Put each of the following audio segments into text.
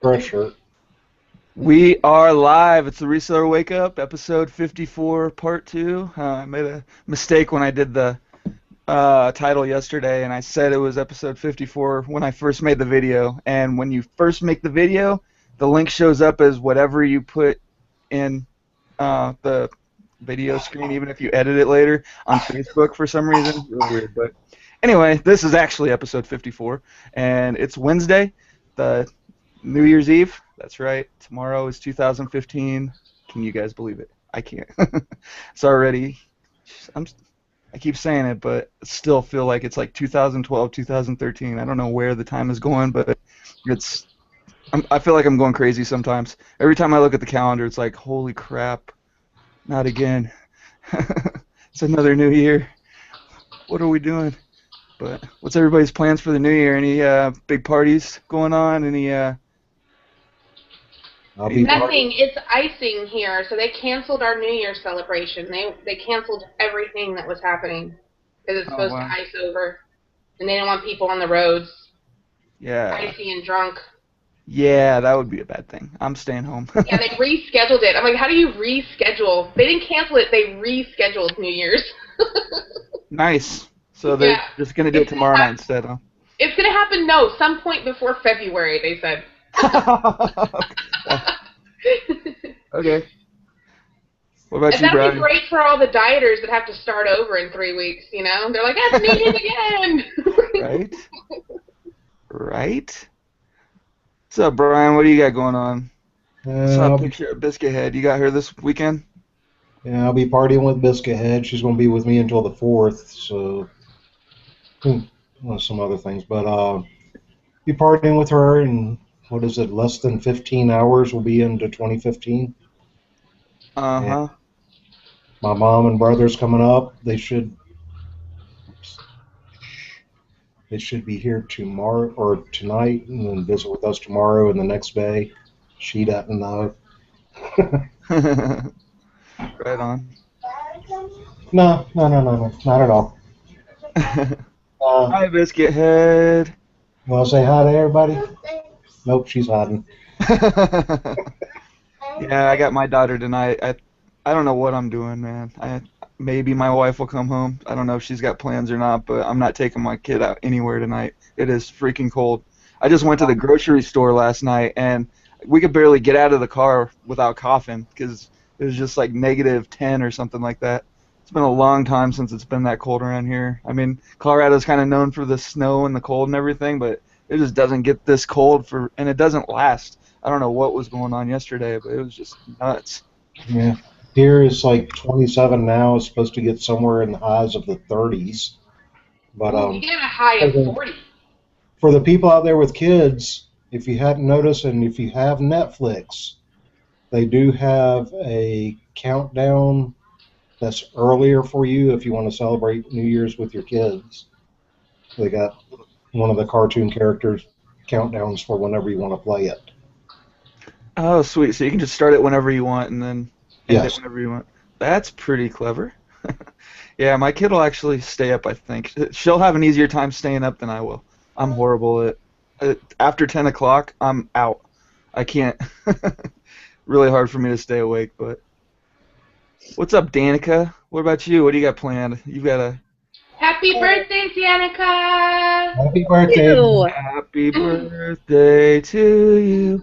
Pressure. We are live. It's the Reseller Wake Up, episode 54, part 2. I made a mistake when I did the title yesterday, and I said it was episode 54 when I first made the video. And when you first make the video, the link shows up as whatever you put in the video screen, even if you edit it later on Facebook for some reason. It's really weird. But anyway, this is actually episode 54, and it's Wednesday, the New Year's Eve. That's right. Tomorrow is 2015. Can you guys believe it? I can't. It's already. I'm. I keep saying it, but still feel like it's like 2012, 2013. I don't know where the time is going, but it's. I feel like I'm going crazy sometimes. Every time I look at the calendar, it's like, holy crap, not again. It's another new year. What are we doing? But what's everybody's plans for the new year? Any big parties going on? I'll Any be Nothing. It's icing here, so they canceled our New Year celebration. They canceled everything that was happening because it's Oh supposed to wow. ice over, and they don't want people on the roads, Yeah. icy and drunk. Yeah, that would be a bad thing. I'm staying home. Yeah, they rescheduled it. I'm like, how do you reschedule? They didn't cancel it. They rescheduled New Year's. Nice. So they're Yeah, just gonna do it it's gonna tomorrow night happen. instead, It's gonna happen. No, some point before February. They said. huh? Okay. What about And you, that'll be Brian? great for all the dieters that have to start over in 3 weeks. You know, they're like, that's New Year's again. Right? Right? What's up, Brian? What do you got going on? I saw a I'll be picture of Biscuit Head. You got her this weekend? yeah, I'll be partying with Biscuit Head. She's gonna be with me until the 4th, so some other things. But be partying with her, and what is it? Less than 15 hours. We'll be into 2015. And Uh-huh. my mom and brother's coming up. They should be here tomorrow or tonight, and then visit with us tomorrow and the next day. She doesn't know. Right on. No, no, no, no, no, not at all. Uh, Hi, Biscuit Head. you want to say hi to everybody? Nope, she's hiding. Yeah, I got my daughter tonight. I don't know what I'm doing, man. Maybe my wife will come home. I don't know if she's got plans or not, but I'm not taking my kid out anywhere tonight. It is freaking cold. I just went to the grocery store last night, and we could barely get out of the car without coughing because it was just like -10 or something like that. It's been a long time since it's been that cold around here. I mean, Colorado's kind of known for the snow and the cold and everything, but it just doesn't get this cold and it doesn't last. I don't know what was going on yesterday, but it was just nuts. Yeah. Here is like 27 now. It's supposed to get somewhere in the highs of the 30s. But Ooh, you get a high of 40. for the people out there with kids, if you hadn't noticed, and if you have Netflix, they do have a countdown that's earlier for you if you want to celebrate New Year's with your kids. They got one of the cartoon characters countdowns for whenever you want to play it. Oh, sweet. So you can just start it whenever you want and then end it Yes. whenever you want. That's pretty clever. Yeah, my kid will actually stay up, I think. She'll have an easier time staying up than I will. I'm horrible after 10 o'clock, I'm out. I can't. Really hard for me to stay awake, but what's up, Danica? What about you? What do you got planned? You've got a Happy birthday, Danica! Happy birthday. Ew. happy birthday to you.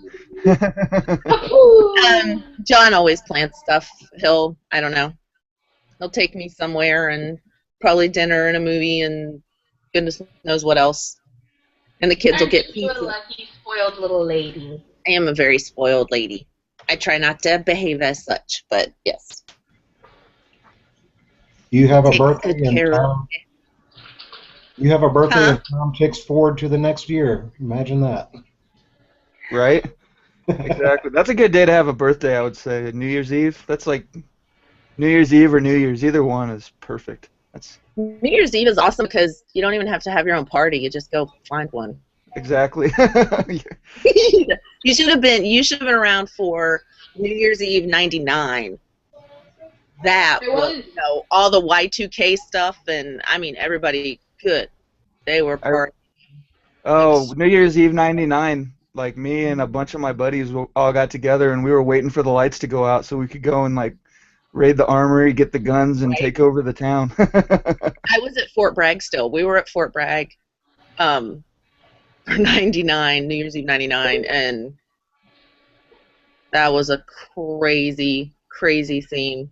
John always plans stuff. I don't know, he'll take me somewhere and probably dinner and a movie and goodness knows what else. And the kids will get You're a pizza. lucky, spoiled little lady. I am a very spoiled lady. I try not to behave as such, but yes. You have a Take birthday good and care of Tom. You have a birthday Huh? and Tom ticks forward to the next year. Imagine that. Right? Exactly. That's a good day to have a birthday, I would say. New Year's Eve. That's like New Year's Eve or New Year's. Either one is perfect. That's New Year's Eve is awesome because you don't even have to have your own party. You just go find one. exactly. You should have been around for New Year's Eve '99. That It was, was. all the Y2K stuff, and I mean everybody good. They were I, partying. oh, New Year's Eve '99. like me and a bunch of my buddies all got together, and we were waiting for the lights to go out so we could go and like raid the armory, get the guns, and take over the town. I was at Fort Bragg still. We were at Fort Bragg for 99, New Year's Eve 99, and that was a crazy, crazy theme.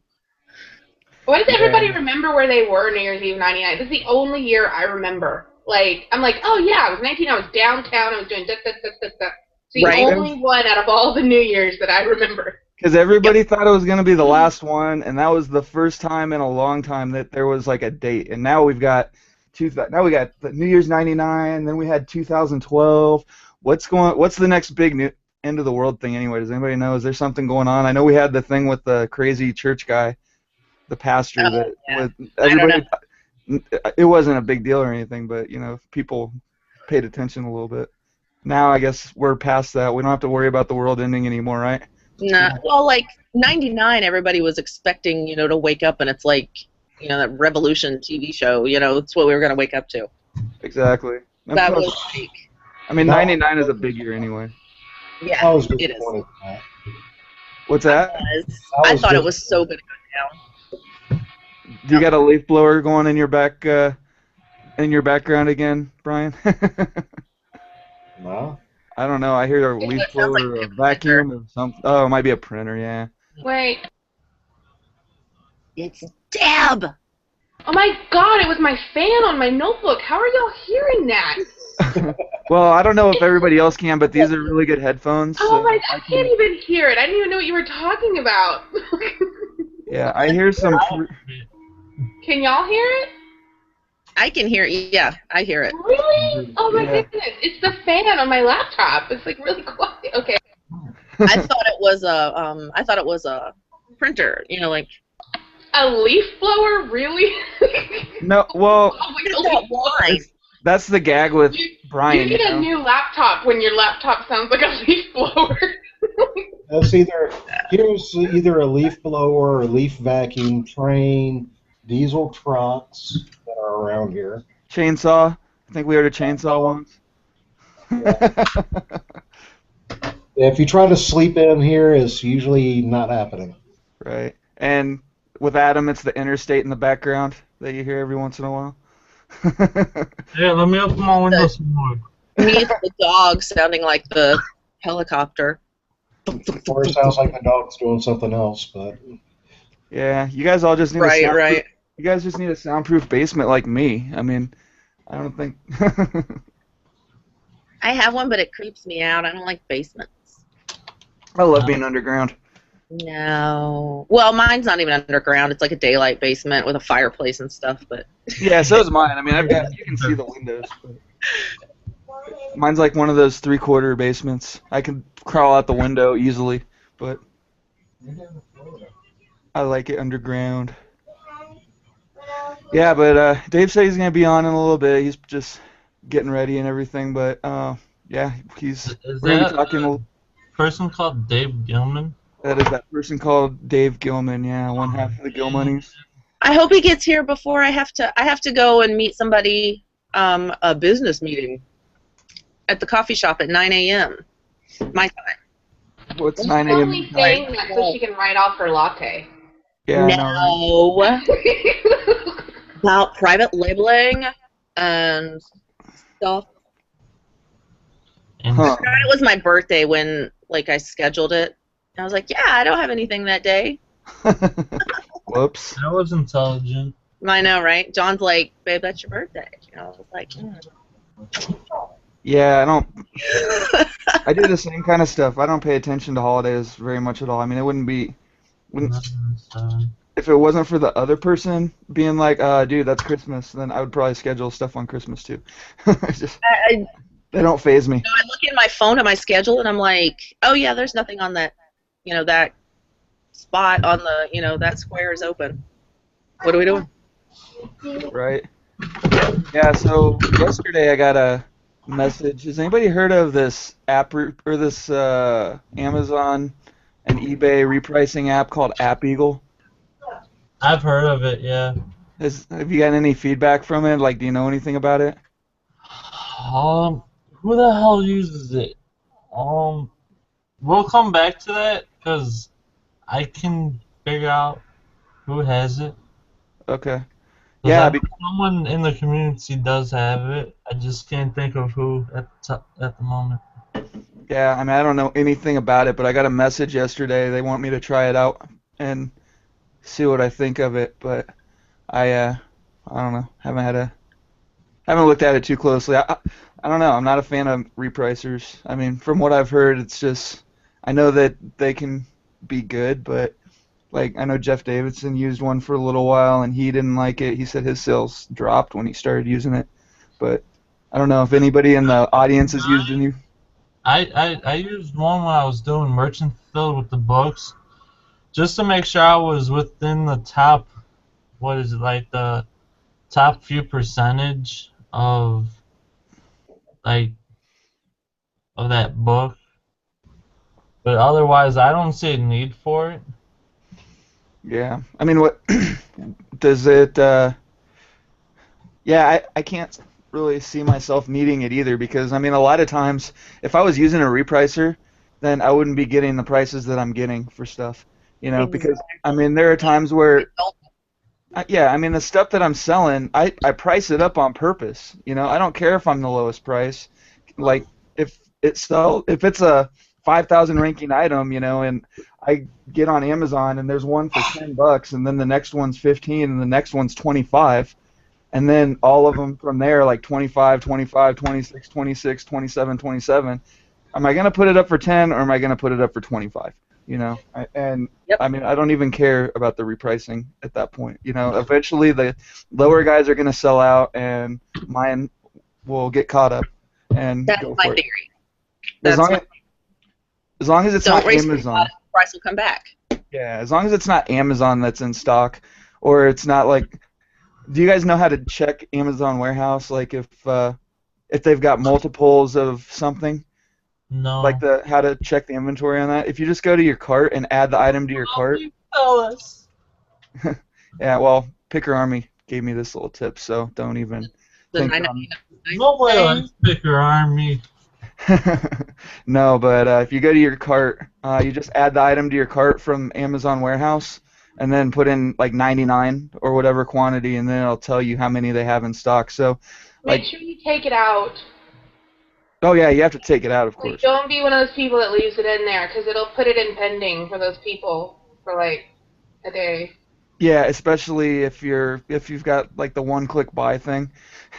Why does everybody remember where they were New Year's Eve 99? This is the only year I remember. Like, I'm like, oh yeah, I was 19, I was downtown, I was doing da da da da da. It's the only one out of all the New Year's that I remember. Because everybody thought it was going to be the last one, and that was the first time in a long time that there was like a date. And now we've got the New Year's 99, then we had 2012. What's the next big end of the world thing anyway? Does anybody know? Is there something going on? I know we had the thing with the crazy church guy, the pastor with everybody. It wasn't a big deal or anything, but you know, people paid attention a little bit. Now I guess we're past that. We don't have to worry about the world ending anymore, right? Nah. Well, like 99, everybody was expecting, you know, to wake up and it's like, you know, that Revolution TV show. You know, it's what we were gonna wake up to. Exactly. That was like. I mean, 99 is a big year anyway. Yeah, it is. What's that? I thought it was so good to go down. Do you got a leaf blower going in your background again, Brian? No. I don't know. I hear a leaf blower or a vacuum or something. Oh, it might be a printer, yeah. Wait. It's Deb! Oh my god, it was my fan on my notebook. How are y'all hearing that? Well, I don't know if everybody else can, but these are really good headphones. Oh my god, I can't even hear it. I didn't even know what you were talking about. Yeah, I hear some... Can y'all hear it? I can hear it. Yeah, I hear it. Really? Oh my goodness. It's the fan on my laptop. It's like really quiet. Okay. I thought it was a printer, you know, like a leaf blower, really? No, well, why? That's the gag with Brian. You need a new laptop when your laptop sounds like a leaf blower. Here's either a leaf blower or a leaf vacuum, train, diesel trucks that are around here. Chainsaw. I think we heard a chainsaw once. If you try to sleep in here, it's usually not happening. Right. And with Adam, it's the interstate in the background that you hear every once in a while. Yeah, let me open my window some more. Me, it's the dog sounding like the helicopter. Or it sounds like the dog's doing something else, but... Yeah, you guys all just need right. You guys just need a soundproof basement like me. I mean, I don't think... I have one, but it creeps me out. I don't like basements. I love being underground. No. Well, mine's not even underground. It's like a daylight basement with a fireplace and stuff, but... Yeah, so is mine. I mean, you can see the windows. But mine's like one of those 3/4 basements. I can crawl out the window easily, but I like it underground. Yeah, but Dave said he's going to be on in a little bit. He's just getting ready and everything, but yeah, we're going to be talking a person called Dave Gilman? That is that person called Dave Gilman, yeah, one half of the Gilmonies. I hope he gets here before I have to go and meet somebody, a business meeting at the coffee shop at 9 a.m. my time. What's 9 She's a.m.? only saying that so she can write off her latte. Yeah, no. About private labeling and stuff. And Huh. I forgot it was my birthday when I scheduled it. I was like, yeah, I don't have anything that day. Whoops. that was intelligent. I know, right? John's like, babe, that's your birthday. You know, I was like, Yeah, I do the same kind of stuff. I don't pay attention to holidays very much at all. I mean, it wouldn't if it wasn't for the other person being like, dude, that's Christmas, then I would probably schedule stuff on Christmas too. They don't faze me. I look at my phone at my schedule and I'm like, oh yeah, there's nothing on that, that spot on the, that square is open. What are we doing? Right. Yeah, so yesterday I got a message. Has anybody heard of this app or this Amazon and eBay repricing app called App Eagle? I've heard of it, yeah. Have you got any feedback from it? Like, do you know anything about it? Who the hell uses it? We'll come back to that because I can figure out who has it. Okay. Because Yeah. someone in the community does have it. I just can't think of who at the moment. Yeah. I mean, I don't know anything about it, but I got a message yesterday. They want me to try it out and see what I think of it, but I don't know. Haven't looked at it too closely. I don't know. I'm not a fan of repricers. I mean, from what I've heard, it's just I know that they can be good, but like I know Jeff Davidson used one for a little while and he didn't like it. He said his sales dropped when he started using it. But I don't know if anybody in the audience has used any. I used one when I was doing merchant fill with the books, just to make sure I was within the top. What is it, like the top few percentage of like of that book? But otherwise, I don't see a need for it. Yeah. I mean, what does it? Yeah, I can't really see myself needing it either because I mean a lot of times if I was using a repricer, then I wouldn't be getting the prices that I'm getting for stuff, you know, because I mean there are times where yeah, I mean the stuff that I'm selling, I price it up on purpose, you know. I don't care if I'm the lowest price. Like if it's a 5,000 ranking item, you know, and I get on Amazon and there's one for $10 and then the next one's 15 and the next one's 25 and then all of them from there like 25, 25, 26, 26, 27, 27. Am I going to put it up for 10 or am I going to put it up for 25? You know, and I mean, I don't even care about the repricing at that point. You know, eventually the lower guys are going to sell out and mine will get caught up and That's go my for it. theory. That's As long as it's don't not raise Amazon. the price will come back. Yeah, as long as it's not Amazon that's in stock or it's not like do you guys know how to check Amazon warehouse like if they've got multiples of something? No. Like how to check the inventory on that? If you just go to your cart and add the item to your cart. Tell us. Yeah, well, Picker Army gave me this little tip, so don't even think Nobody likes Picker Army. No, but if you go to your cart, you just add the item to your cart from Amazon warehouse and then put in like 99 or whatever quantity and then it'll tell you how many they have in stock. So make sure you take it out. Oh yeah, you have to take it out, of course. Don't be one of those people that leaves it in there because it'll put it in pending for those people for like a day. Yeah, especially if you've got like the one-click buy thing.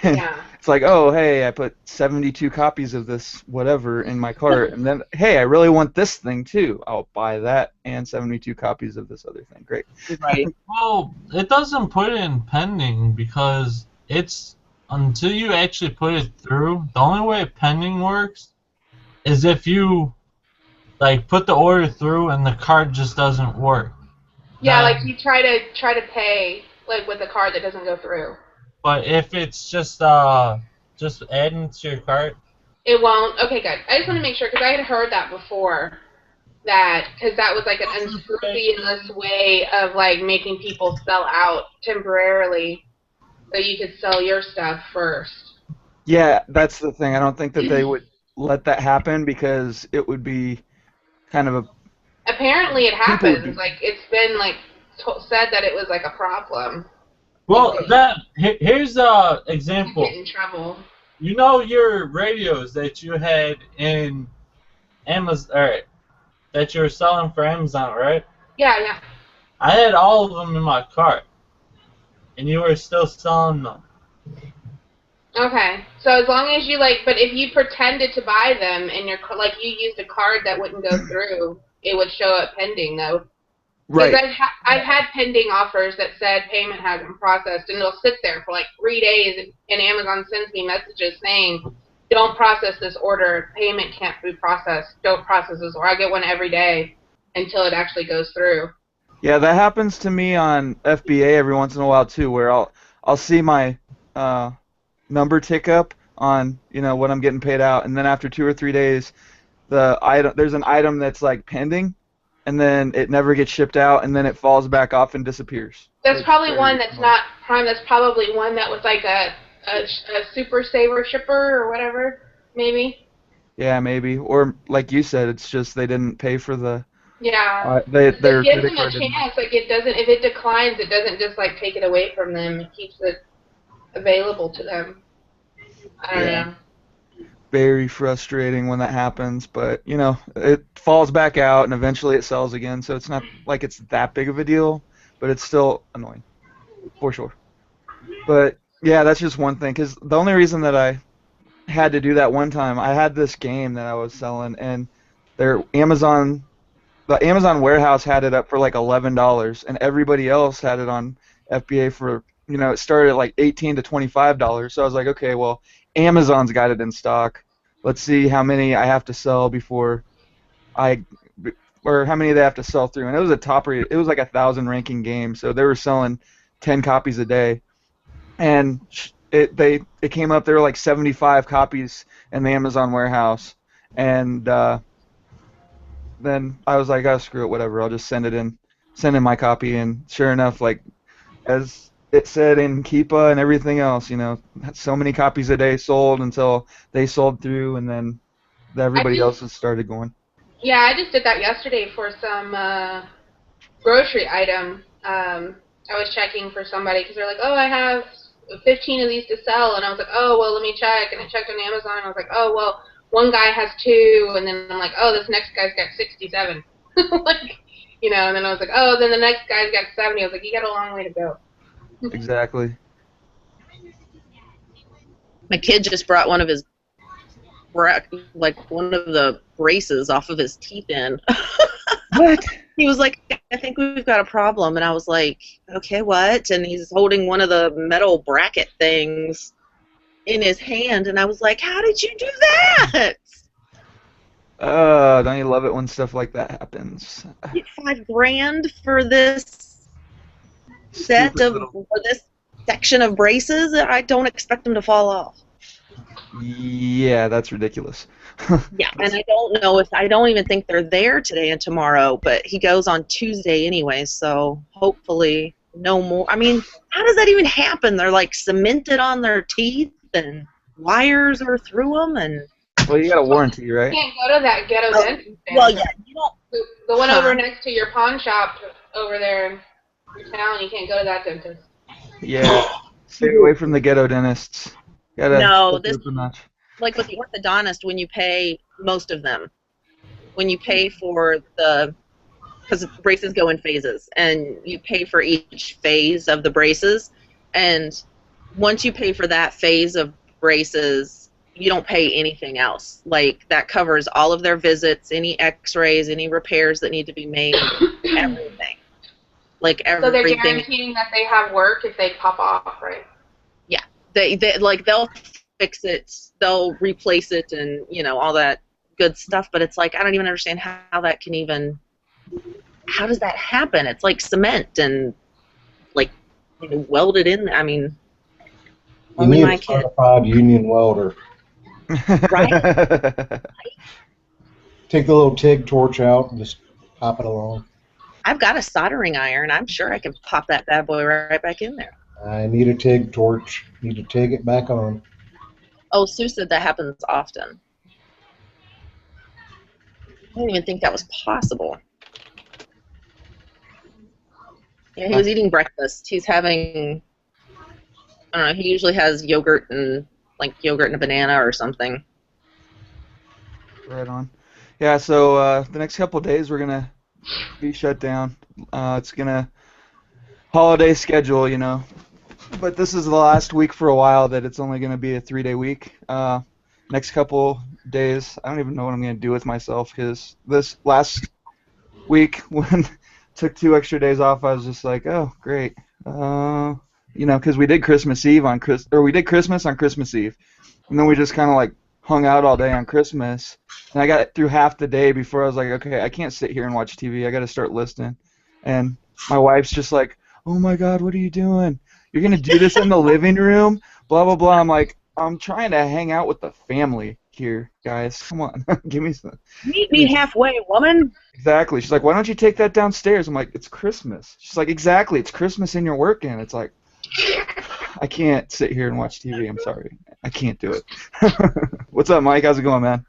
Yeah. It's like, oh hey, I put 72 copies of this whatever in my cart, and then hey, I really want this thing too. I'll buy that and 72 copies of this other thing. Great. Right. Well, it doesn't put it in pending because it's until you actually put it through. The only way pending works is if you like put the order through and the card just doesn't work. Yeah, like you try to pay like with a card that doesn't go through. But if it's just adding to your cart, it won't. Okay, good. I just want to make sure because I had heard that before. Because that was like an unscrupulous way of like making people sell out temporarily, so you could sell your stuff first. Yeah, that's the thing. I don't think that they would let that happen because it would be kind of a. Apparently, it happens. Like it's been like said that it was like a problem. Well, here's an example. Get in trouble. You know your radios that you had in Amazon, or that you were selling for Amazon, right? Yeah, yeah. I had all of them in my cart, and you were still selling them. Okay, so as long as you but if you pretended to buy them and you used a card that wouldn't go through, it would show up pending though. Right. Because I've had pending offers that said payment hasn't processed, and it'll sit there for like 3 days, and Amazon sends me messages saying, don't process this order, payment can't be processed, don't process this order. I get one every day until it actually goes through. Yeah, that happens to me on FBA every once in a while too, where I'll see my number tick up on what I'm getting paid out, and then after 2 or 3 days, there's an item that's like pending, and then it never gets shipped out, and then it falls back off and disappears. That's probably one that's not Prime. That's probably one that was like a super saver shipper or whatever, maybe. Yeah, maybe. Or like you said, it's just they didn't pay for the Yeah. their It gives credit them a card didn't. chance. Like, it doesn't, if it declines, it doesn't just, like, take it away from them. It keeps it available to them. I don't Yeah. know. Very frustrating when that happens, but you know, it falls back out and eventually it sells again, so it's not like it's that big of a deal, but it's still annoying for sure. But yeah, that's just one thing because the only reason that I had to do that one time, I had this game that I was selling and their the Amazon warehouse had it up for like $11 and everybody else had it on FBA for, you know, it started at like $18 to $25. So I was like, okay, well, Amazon's got it in stock. Let's see how many I have to sell before I or how many they have to sell through. And it was a top rate. It was like 1,000 ranking game, so they were selling 10 copies a day. And it came up there were like 75 copies in the Amazon warehouse. And then I was like, oh, screw it, whatever. I'll just send in my copy. And sure enough, like as it said in Keepa and everything else, you know, so many copies a day sold until they sold through, and then I everybody just, else has started going. yeah, I just did that yesterday for some grocery item. I was checking for somebody because they're like, oh, I have 15 of these to sell, and I was like, oh, well, let me check, and I checked on Amazon, and I was like, oh, well, one guy has 2, and then I'm like, oh, this next guy's got 67, like, you know, and then I was like, oh, then the next guy's got 70. I was like, you got a long way to go. Exactly. My kid just brought one of his like one of the braces off of his teeth in. What? He was like, I think we've got a problem. And I was like, okay, what? And he's holding one of the metal bracket things in his hand. And I was like, how did you do that? Don't you love it when stuff like that happens? Get $5,000 for this set Stupid of, little. for this section of braces? I don't expect them to fall off. Yeah, that's ridiculous. Yeah, and I don't even think they're there today and tomorrow, but he goes on Tuesday anyway, so hopefully no more. I mean, how does that even happen? They're like cemented on their teeth and wires are through them and Well, you got a warranty, You right? can't go to that ghetto dentist. well, yeah, you don't. The one Huh. over next to your pawn shop over there in your town, you can't go to that dentist. Yeah. Stay away from the ghetto dentists. Gotta No, step it this up a notch. like with the orthodontist when you pay most of them, when you pay for the because braces go in phases, and you pay for each phase of the braces, and once you pay for that phase of braces, you don't pay anything else. Like, that covers all of their visits, any x-rays, any repairs that need to be made, everything. Like, So they're everything. guaranteeing that they have work if they pop off, right? Yeah. They like, they'll fix it, they'll replace it, and, you know, all that good stuff, but it's like, I don't even understand how that can even... How does that happen? It's like cement and like, you know, welded in. I mean, You only need my a kid, certified union welder. right? Take the little TIG torch out and just pop it along. I've got a soldering iron. I'm sure I can pop that bad boy right back in there. I need a TIG torch. Need to TIG it back on. Oh, Sue said that happens often. I didn't even think that was possible. Yeah, he was eating breakfast. He's having, I don't know, he usually has yogurt and a banana or something. Right on. Yeah, so the next couple of days we're gonna be shut down. It's gonna holiday schedule, you know. But this is the last week for a while that it's only gonna be a 3-day week. Next couple days, I don't even know what I'm gonna do with myself because this last week when took 2 extra days off, I was just like, oh great, you know, because we did Christmas Eve on we did Christmas on Christmas Eve, and then we just kind of like hung out all day on Christmas, and I got through half the day before I was like, okay, I can't sit here and watch TV. I got to start listening, and my wife's just like, oh my God, what are you doing? You're gonna do this in the living room? Blah blah blah. I'm like, I'm trying to hang out with the family here, guys. Come on, give me some. Meet me halfway, woman. Exactly. She's like, why don't you take that downstairs? I'm like, it's Christmas. She's like, exactly. It's Christmas and you're working. It's like, I can't sit here and watch TV. I'm sorry. I can't do it. What's up, Mike? How's it going, man?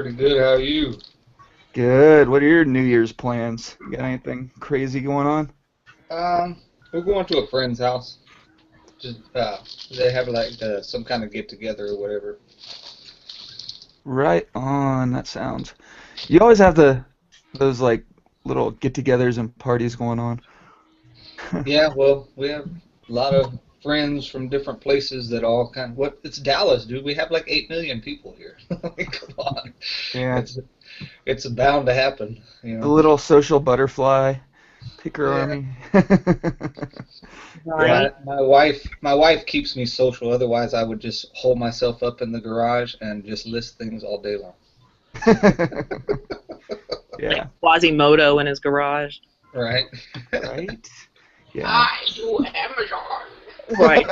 Pretty good. How are you? Good. What are your New Year's plans? You got anything crazy going on? We're going to a friend's house. Just they have like some kind of get together or whatever. Right on. That sounds. You always have those like little get-togethers and parties going on. Yeah, well, we have a lot of friends from different places that all kind of it's Dallas, dude. We have like 8 million people here. Come on. Yeah. It's bound to happen, you The know. little social butterfly picker Yeah. army. Right. My wife keeps me social. Otherwise, I would just hole myself up in the garage and just list things all day long. Yeah. Quasimodo in his garage. Right. Right? Yeah. I do Amazon. Right.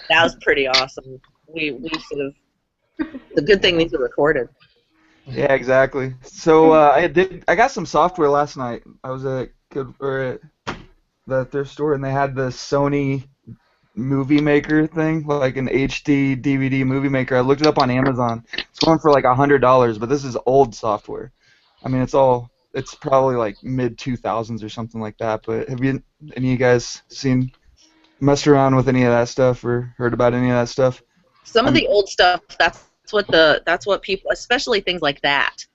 That was pretty awesome. We sort of. The good thing these are recorded. Yeah, exactly. So I got some software last night. I was at the thrift store and they had the Sony movie maker thing, like an HD DVD movie maker. I looked it up on Amazon. It's going for like $100, but this is old software. I mean, it's probably like mid 2000s or something like that. But have any of you guys messed around with any of that stuff or heard about any of that stuff? Some of the old stuff. That's what people, especially things like that.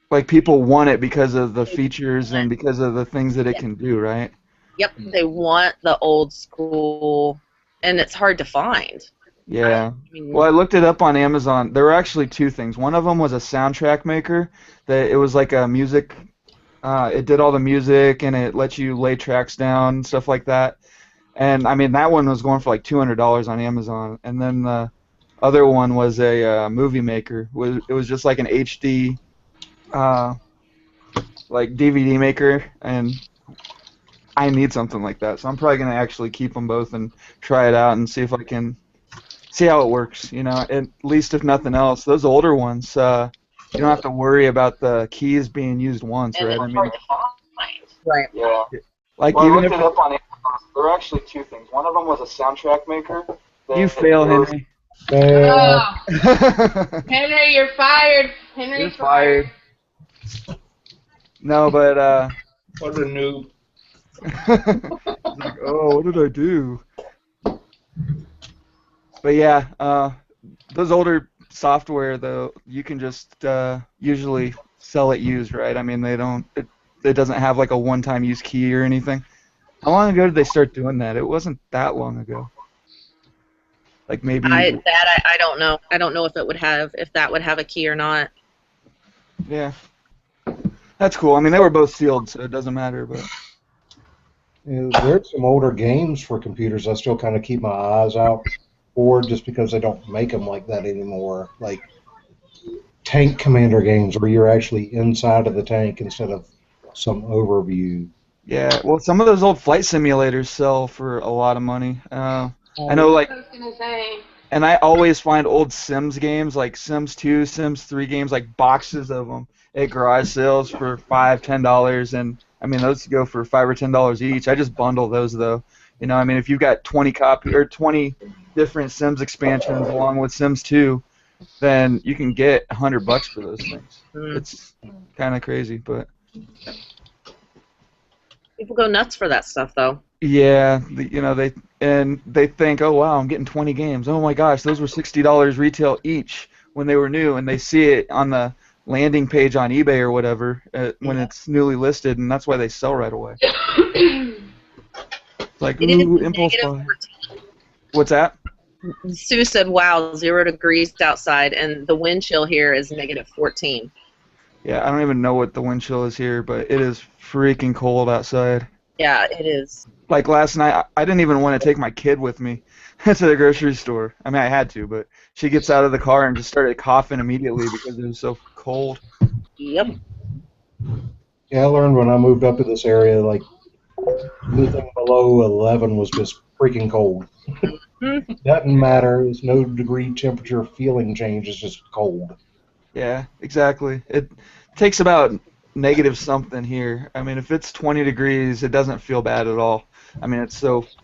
Like people want it because of the features and because of the things that it can do, right? Yep, they want the old school, and it's hard to find. Yeah. I mean, Well, I looked it up on Amazon. There were actually two things. One of them was a soundtrack maker. It was like a music. It did all the music and it let you lay tracks down and stuff like that. And I mean that one was going for like $200 on Amazon. And then the other one was a movie maker. It was just like an HD, like DVD maker, and I need something like that. So I'm probably gonna actually keep them both and try it out and see if I can see how it works. You know, at least if nothing else, those older ones, you don't have to worry about the keys being used once, and right? it's I mean, hard to find. Right. yeah. Like well, even if it up on Amazon, there were actually two things. One of them was a soundtrack maker. You fail, Henry. Oh, Henry, you're fired. Henry's You're fired. No, but What a noob. like, oh, what did I do? But yeah, those older software though, you can just usually sell it used, right? I mean, it doesn't have like a one-time use key or anything. How long ago did they start doing that? It wasn't that long ago. Like maybe. I don't know. I don't know if that would have a key or not. Yeah. That's cool. I mean, they were both sealed, so it doesn't matter. But there's some older games for computers I still kind of keep my eyes out for, just because they don't make them like that anymore. Like tank commander games where you're actually inside of the tank instead of some overview. Yeah. Well, some of those old flight simulators sell for a lot of money. I know, like. I was gonna say. And I always find old Sims games, like Sims 2, Sims 3 games, like boxes of them at garage sales for $5, $10, and I mean those go for $5 or $10 each. I just bundle those though. You know, I mean if you've got 20 different Sims expansions along with Sims 2, then you can get $100 for those things. It's kind of crazy, but People go nuts for that stuff, though. yeah, they think, oh wow, I'm getting 20 games. Oh my gosh, those were $60 retail each when they were new, and they see it on the landing page on eBay or whatever when it's newly listed, and that's why they sell right away. Like, ooh, impulse buy. What's that? Sue said, wow, 0 degrees outside, and the wind chill here is -14. Yeah, I don't even know what the wind chill is here, but it is freaking cold outside. Yeah, it is. Like last night, I didn't even want to take my kid with me to the grocery store. I mean, I had to, but she gets out of the car and just started coughing immediately because it was so cold. Yep. Yeah, I learned when I moved up to this area, like anything below 11 was just freaking cold. Doesn't matter. There's no degree temperature feeling change. It's just cold. Yeah, exactly. It takes about negative something here. I mean, if it's 20 degrees, it doesn't feel bad at all. I mean,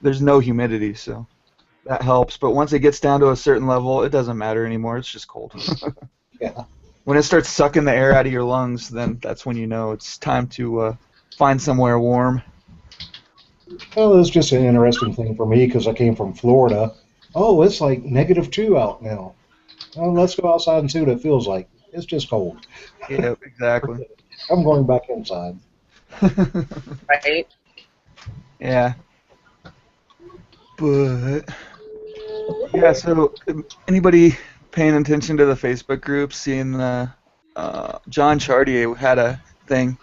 there's no humidity, so that helps. But once it gets down to a certain level, it doesn't matter anymore. It's just cold. Yeah. When it starts sucking the air out of your lungs, then that's when you know it's time to find somewhere warm. Well, it's just an interesting thing for me because I came from Florida. Oh, it's like -2 out now. Well, let's go outside and see what it feels like. It's just cold. Yeah, exactly. I'm going back inside. Right. Yeah. But yeah, so anybody paying attention to the Facebook group, seeing John Chartier had a thing.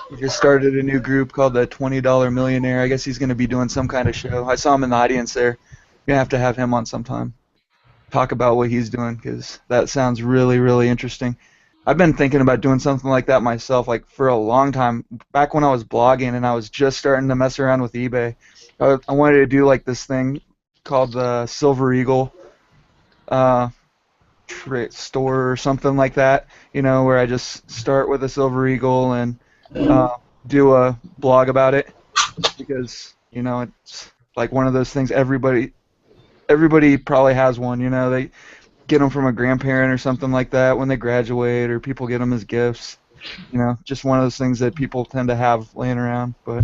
He just started a new group called the $20 Millionaire. I guess he's going to be doing some kind of show. I saw him in the audience there. You're going to have him on sometime. Talk about what he's doing because that sounds really, really interesting. I've been thinking about doing something like that myself, like for a long time. Back when I was blogging and I was just starting to mess around with eBay, I wanted to do like this thing called the Silver Eagle store or something like that, where I just start with a Silver Eagle and do a blog about it because, it's like one of those things everybody probably has one, they get them from a grandparent or something like that when they graduate, or people get them as gifts, just one of those things that people tend to have laying around, but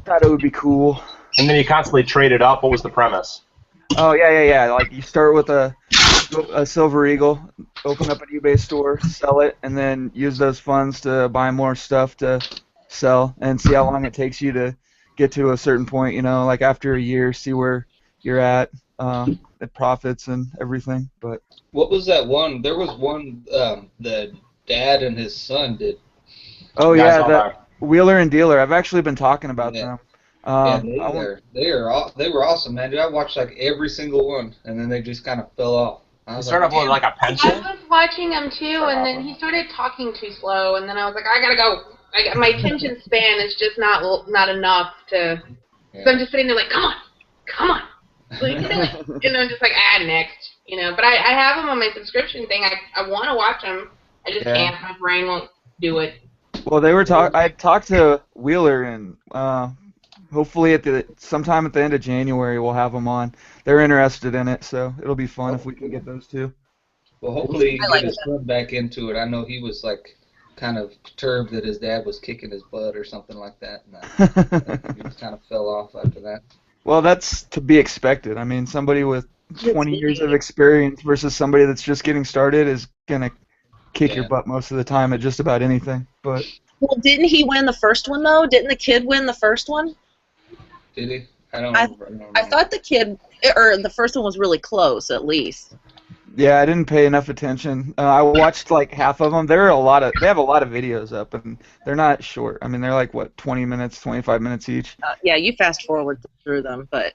thought it would be cool. And then you constantly trade it up. What was the premise? Oh, yeah. Like you start with a Silver Eagle, open up an eBay store, sell it, and then use those funds to buy more stuff to sell and see how long it takes you to get to a certain point, like after a year, see where you're at, the profits and everything. But what was that one? There was one the dad and his son did. Oh, yeah, the Wheeler and Dealer. I've actually been talking about them. They were awesome, man. Dude, I watched like every single one, and then they just kind of fell off. You started off with like a pencil? I was watching him too, and then he started talking too slow, and then I was like, I gotta go. My attention span is just not enough to. Yeah. So I'm just sitting there like, come on, like, and I'm just like, next, But I have him on my subscription thing. I want to watch him. I just can't. My brain won't do it. Well, I talked to Wheeler, and hopefully sometime at the end of January we'll have them on. They're interested in it, so it'll be fun if we can get those two. Well, hopefully he can get his son back into it. I know he was like kind of perturbed that his dad was kicking his butt or something like that. And he just kind of fell off after that. Well, that's to be expected. I mean, somebody with 20 years of experience versus somebody that's just getting started is gonna kick your butt most of the time at just about anything. But well, didn't he win the first one though? Didn't the kid win the first one? Did he? I don't remember. I thought the kid, or the first one was really close, at least. Yeah, I didn't pay enough attention. I watched like half of them. They have a lot of videos up, and they're not short. I mean, they're like 20 minutes, 25 minutes each. Yeah, you fast forward through them, but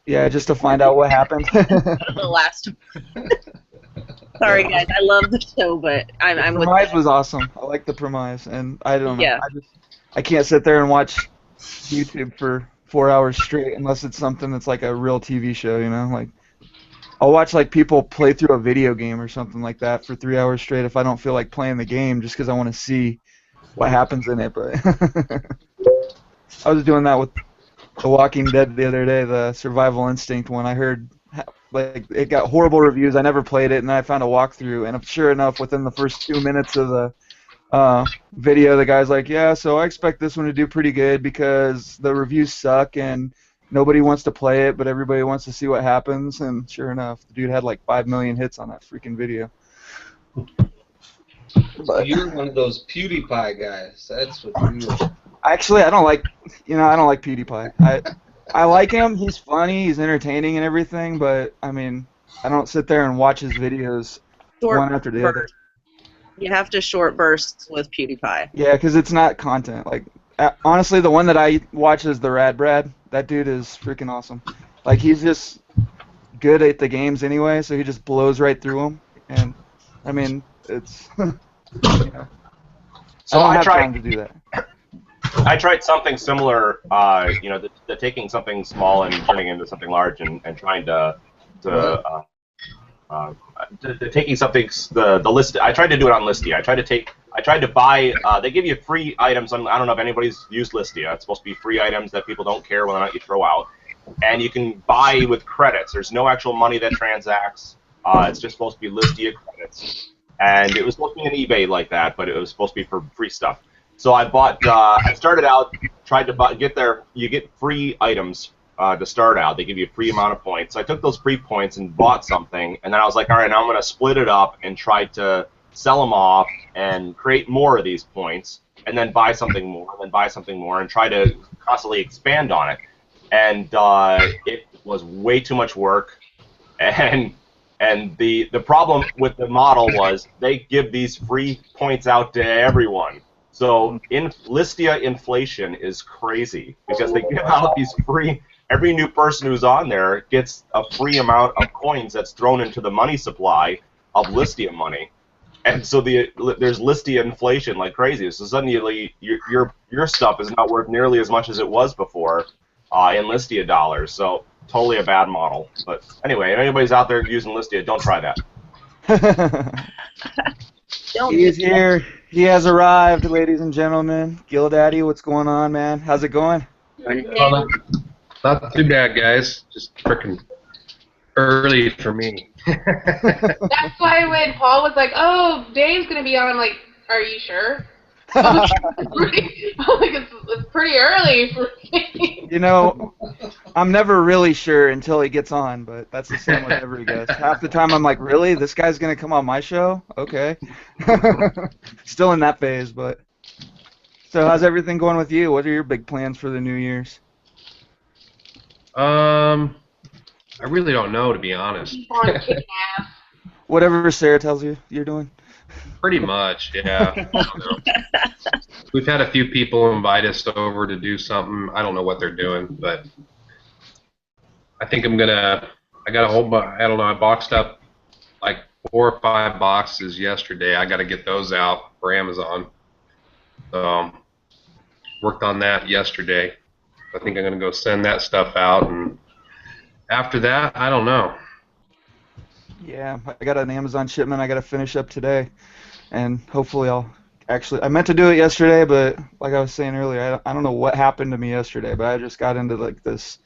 yeah, just to find out what happened. The last one. Sorry, guys. I love the show, but I'm with Premise was awesome. I like the premise, and I don't know. Yeah. I can't sit there and watch YouTube for 4 hours straight unless it's something that's like a real TV show, Like, I'll watch like people play through a video game or something like that for 3 hours straight if I don't feel like playing the game, just because I want to see what happens in it. But I was doing that with The Walking Dead the other day, the Survival Instinct one. I heard like it got horrible reviews. I never played it, and then I found a walkthrough, and sure enough, within the first 2 minutes of the video, the guy's like, yeah, so I expect this one to do pretty good because the reviews suck and nobody wants to play it, but everybody wants to see what happens. And sure enough, the dude had like 5 million hits on that freaking video. So you're one of those PewDiePie guys. That's what you are. Actually, I don't like PewDiePie. I like him. He's funny. He's entertaining and everything. But I mean, I don't sit there and watch his videos one after the other. You have to short bursts with PewDiePie. Yeah, because it's not content. Like, honestly, the one that I watch is the Rad Brad. That dude is freaking awesome. Like, he's just good at the games anyway, so he just blows right through them. And I mean, it's So I don't have time to do that. I tried something similar. The taking something small and turning it into something large, and trying to taking something the list. I tried to do it on Listia. I tried to buy. They give you free items. I don't know if anybody's used Listia. It's supposed to be free items that people don't care whether or not you throw out. and you can buy with credits. There's no actual money that transacts. It's just supposed to be Listia credits. And it was supposed to be an eBay like that, but it was supposed to be for free stuff. So I bought, I started out, tried to get there, you get free items to start out. They give you a free amount of points. So I took those free points and bought something, and then I was like, all right, now I'm going to split it up and try to sell them off and create more of these points, and then buy something more, and then buy something more, and try to constantly expand on it. And it was way too much work, and the problem with the model was they give these free points out to everyone. So Listia inflation is crazy because they give out these free. Every new person who's on there gets a free amount of coins that's thrown into the money supply of Listia money, and so there's Listia inflation like crazy. So suddenly your stuff is not worth nearly as much as it was before in Listia dollars. So totally a bad model. But anyway, if anybody's out there using Listia, don't try that. He is here. He has arrived, ladies and gentlemen. Gilldaddy, what's going on, man? How's it going? Well, not too bad, guys. Just freaking early for me. That's why when Paul was like, "Oh, Dave's gonna be on," I'm like, "Are you sure?" I'm like, it's pretty early for me. You know, I'm never really sure until he gets on, but that's the same with every guest. Half the time I'm like, really? This guy's going to come on my show? Okay. Still in that phase, but... So how's everything going with you? What are your big plans for the New Year's? I really don't know, to be honest. Whatever Sarah tells you you're doing. Pretty much, yeah. I don't know. We've had a few people invite us over to do something. I don't know what they're doing, but I think I got a whole bunch, I don't know, I boxed up like 4 or 5 boxes yesterday. I got to get those out for Amazon. Worked on that yesterday. I think I'm going to go send that stuff out, and after that, I don't know. Yeah, I got an Amazon shipment I got to finish up today, and hopefully I meant to do it yesterday, but like I was saying earlier, I don't know what happened to me yesterday, but I just got into like this,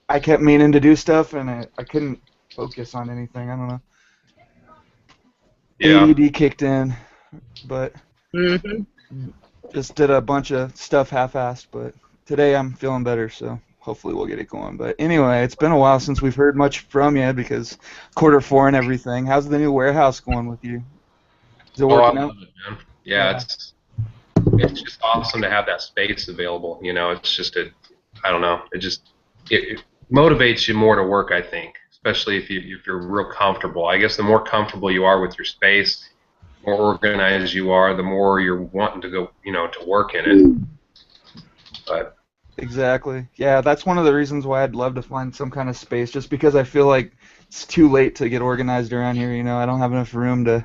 I kept meaning to do stuff, and I couldn't focus on anything. I don't know. Yeah. ADD kicked in, but just did a bunch of stuff half-assed, but today I'm feeling better, so hopefully we'll get it going. But anyway, it's been a while since we've heard much from you because Q4 and everything. How's the new warehouse going with you? Is it working out? I love it, man. Yeah, it's just awesome to have that space available. You know, it's just I don't know. It motivates you more to work, I think, especially if you're real comfortable. I guess the more comfortable you are with your space, the more organized you are, the more you're wanting to go, to work in it. But exactly. Yeah, that's one of the reasons why I'd love to find some kind of space, just because I feel like it's too late to get organized around here. I don't have enough room to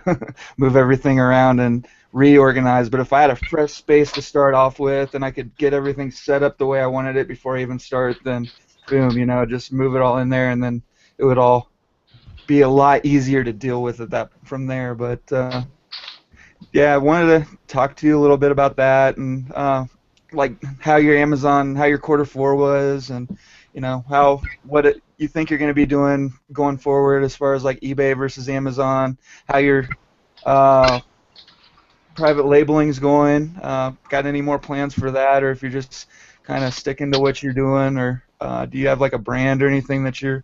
move everything around and reorganize. But if I had a fresh space to start off with and I could get everything set up the way I wanted it before I even start, then boom, just move it all in there, and then it would all be a lot easier to deal with from there. But yeah, I wanted to talk to you a little bit about that, and like how your Q4 was, and what you think you're going to be doing going forward as far as like eBay versus Amazon, how your private labeling's going. Got any more plans for that, or if you're just kind of sticking to what you're doing, or do you have like a brand or anything that you're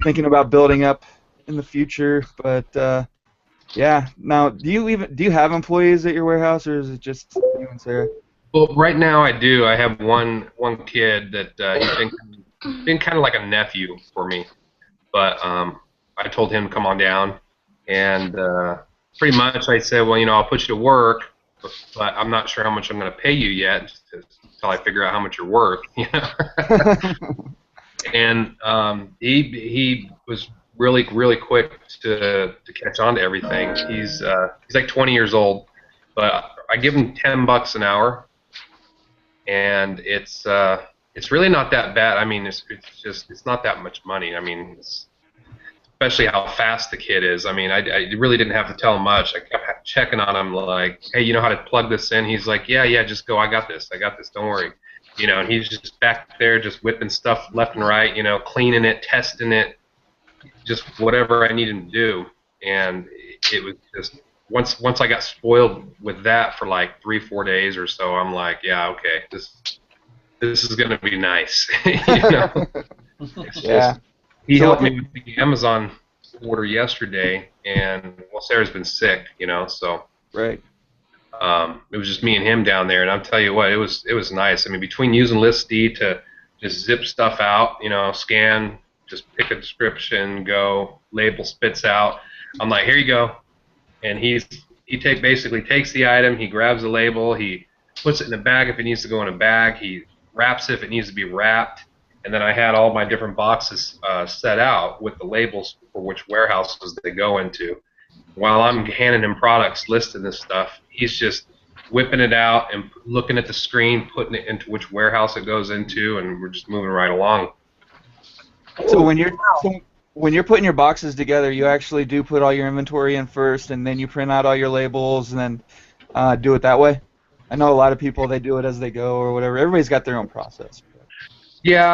thinking about building up in the future? But yeah, now do you have employees at your warehouse, or is it just you and Sarah? Well, right now I do. I have one kid that he's been kind of like a nephew for me, but I told him to come on down, and pretty much I said, well, I'll put you to work, but I'm not sure how much I'm going to pay you yet until I figure out how much you're worth. And he was really quick to catch on to everything. He's like 20 years old, but I give him $10 an hour. And it's really not that bad. I mean, it's not that much money. I mean, especially how fast the kid is. I mean, I really didn't have to tell him much. I kept checking on him like, hey, you know how to plug this in? He's like, yeah, just go. I got this. Don't worry. You know, and he's just back there just whipping stuff left and right, you know, cleaning it, testing it, just whatever I need him to do. And it was just once I got spoiled with that for like 3-4 days or so, I'm like, yeah, okay, this is gonna be nice. You know, it's Yeah. just he So helped me with the Amazon order yesterday, and well, Sarah's been sick, you know, so right. it was just me and him down there, and I'll tell you what, it was nice. I mean, between using ListD to just zip stuff out, you know, scan, just pick a description, go, label spits out. I'm like, here you go, and he basically takes the item, he grabs the label, he puts it in a bag if it needs to go in a bag, he wraps it if it needs to be wrapped, and then I had all my different boxes set out with the labels for which warehouses they go into. While I'm handing him products, listing this stuff, he's just whipping it out and looking at the screen, putting it into which warehouse it goes into, and we're just moving right along. So when you're putting your boxes together, you actually do put all your inventory in first, and then you print out all your labels, and then do it that way. I know a lot of people, they do it as they go or whatever. Everybody's got their own process. Yeah,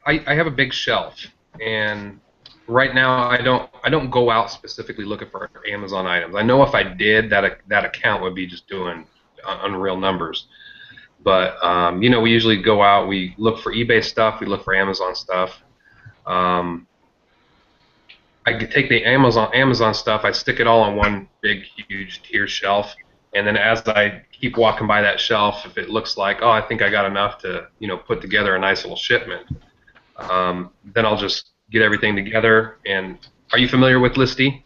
I have a big shelf, and right now I don't go out specifically looking for Amazon items. I know if I did, that account would be just doing unreal numbers. But you know, we usually go out, we look for eBay stuff, we look for Amazon stuff. I could take the Amazon stuff, I stick it all on one big huge tier shelf, and then as I keep walking by that shelf, if it looks like, oh, I think I got enough to, you know, put together a nice little shipment, then I'll just get everything together. And are you familiar with Listy?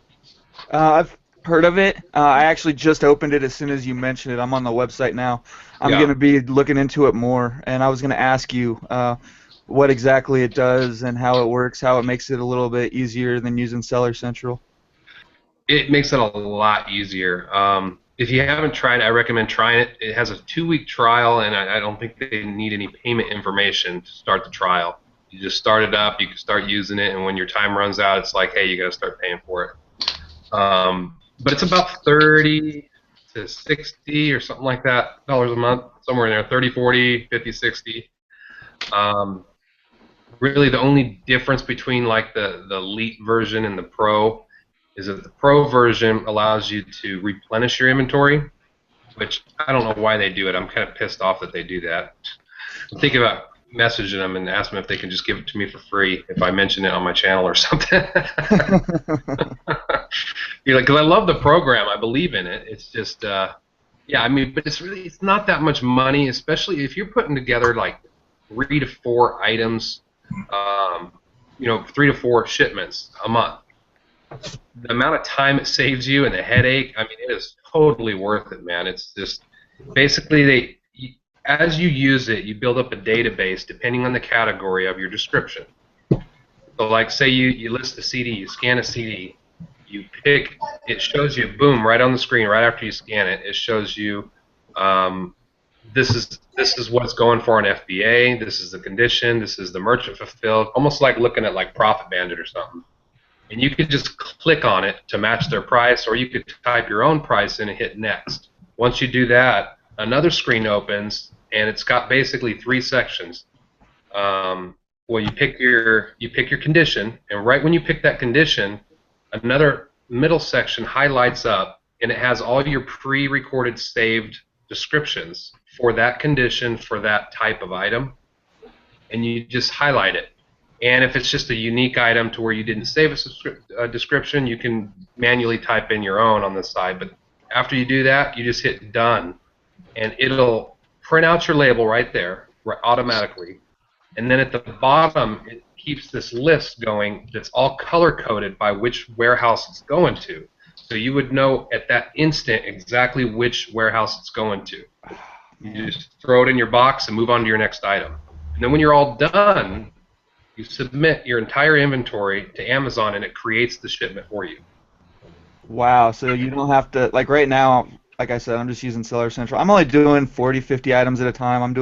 I've heard of it. I actually just opened it as soon as you mentioned it. I'm on the website now. I'm going to be looking into it more, and I was going to ask you what exactly it does and how it works, how it makes it a little bit easier than using Seller Central. It makes it a lot easier. If you haven't tried it, I recommend trying it. It has a 2-week trial, and I don't think they need any payment information to start the trial. You just start it up, you can start using it, and when your time runs out, it's like, hey, you got to start paying for it. But it's about 30 to 60 or something like that dollars a month, somewhere in there, 30, 40, 50, 60. Really, the only difference between like the Elite version and the Pro is that the Pro version allows you to replenish your inventory, which I don't know why they do it. I'm kind of pissed off that they do that. I'm thinking about messaging them and asking them if they can just give it to me for free if I mention it on my channel or something. You're like, because I love the program, I believe in it. It's just, yeah, I mean, but it's not that much money, especially if you're putting together like 3 to 4 items, you know, 3 to 4 shipments a month. The amount of time it saves you and the headache, I mean, it is totally worth it, man. It's just basically as you use it, you build up a database depending on the category of your description. So like say you list a CD, you scan a CD, you pick, it shows you, boom, right on the screen, right after you scan it, it shows you this is what's going for an FBA, this is the condition, this is the merchant fulfilled, almost like looking at like Profit Bandit or something. And you could just click on it to match their price, or you could type your own price in and hit next. Once you do that, another screen opens, and it's got basically 3 sections. Well, you pick your condition, and right when you pick that condition, another middle section highlights up, and it has all your pre-recorded saved descriptions for that condition for that type of item, and you just highlight it. And if it's just a unique item to where you didn't save a description, you can manually type in your own on the side. But after you do that, you just hit done, and it'll print out your label right there automatically. And then at the bottom, it keeps this list going that's all color-coded by which warehouse it's going to. So you would know at that instant exactly which warehouse it's going to. You just throw it in your box and move on to your next item. And then when you're all done, you submit your entire inventory to Amazon, and it creates the shipment for you. Wow, so you don't have to, like right now, like I said, I'm just using Seller Central. I'm only doing 40, 50 items at a time.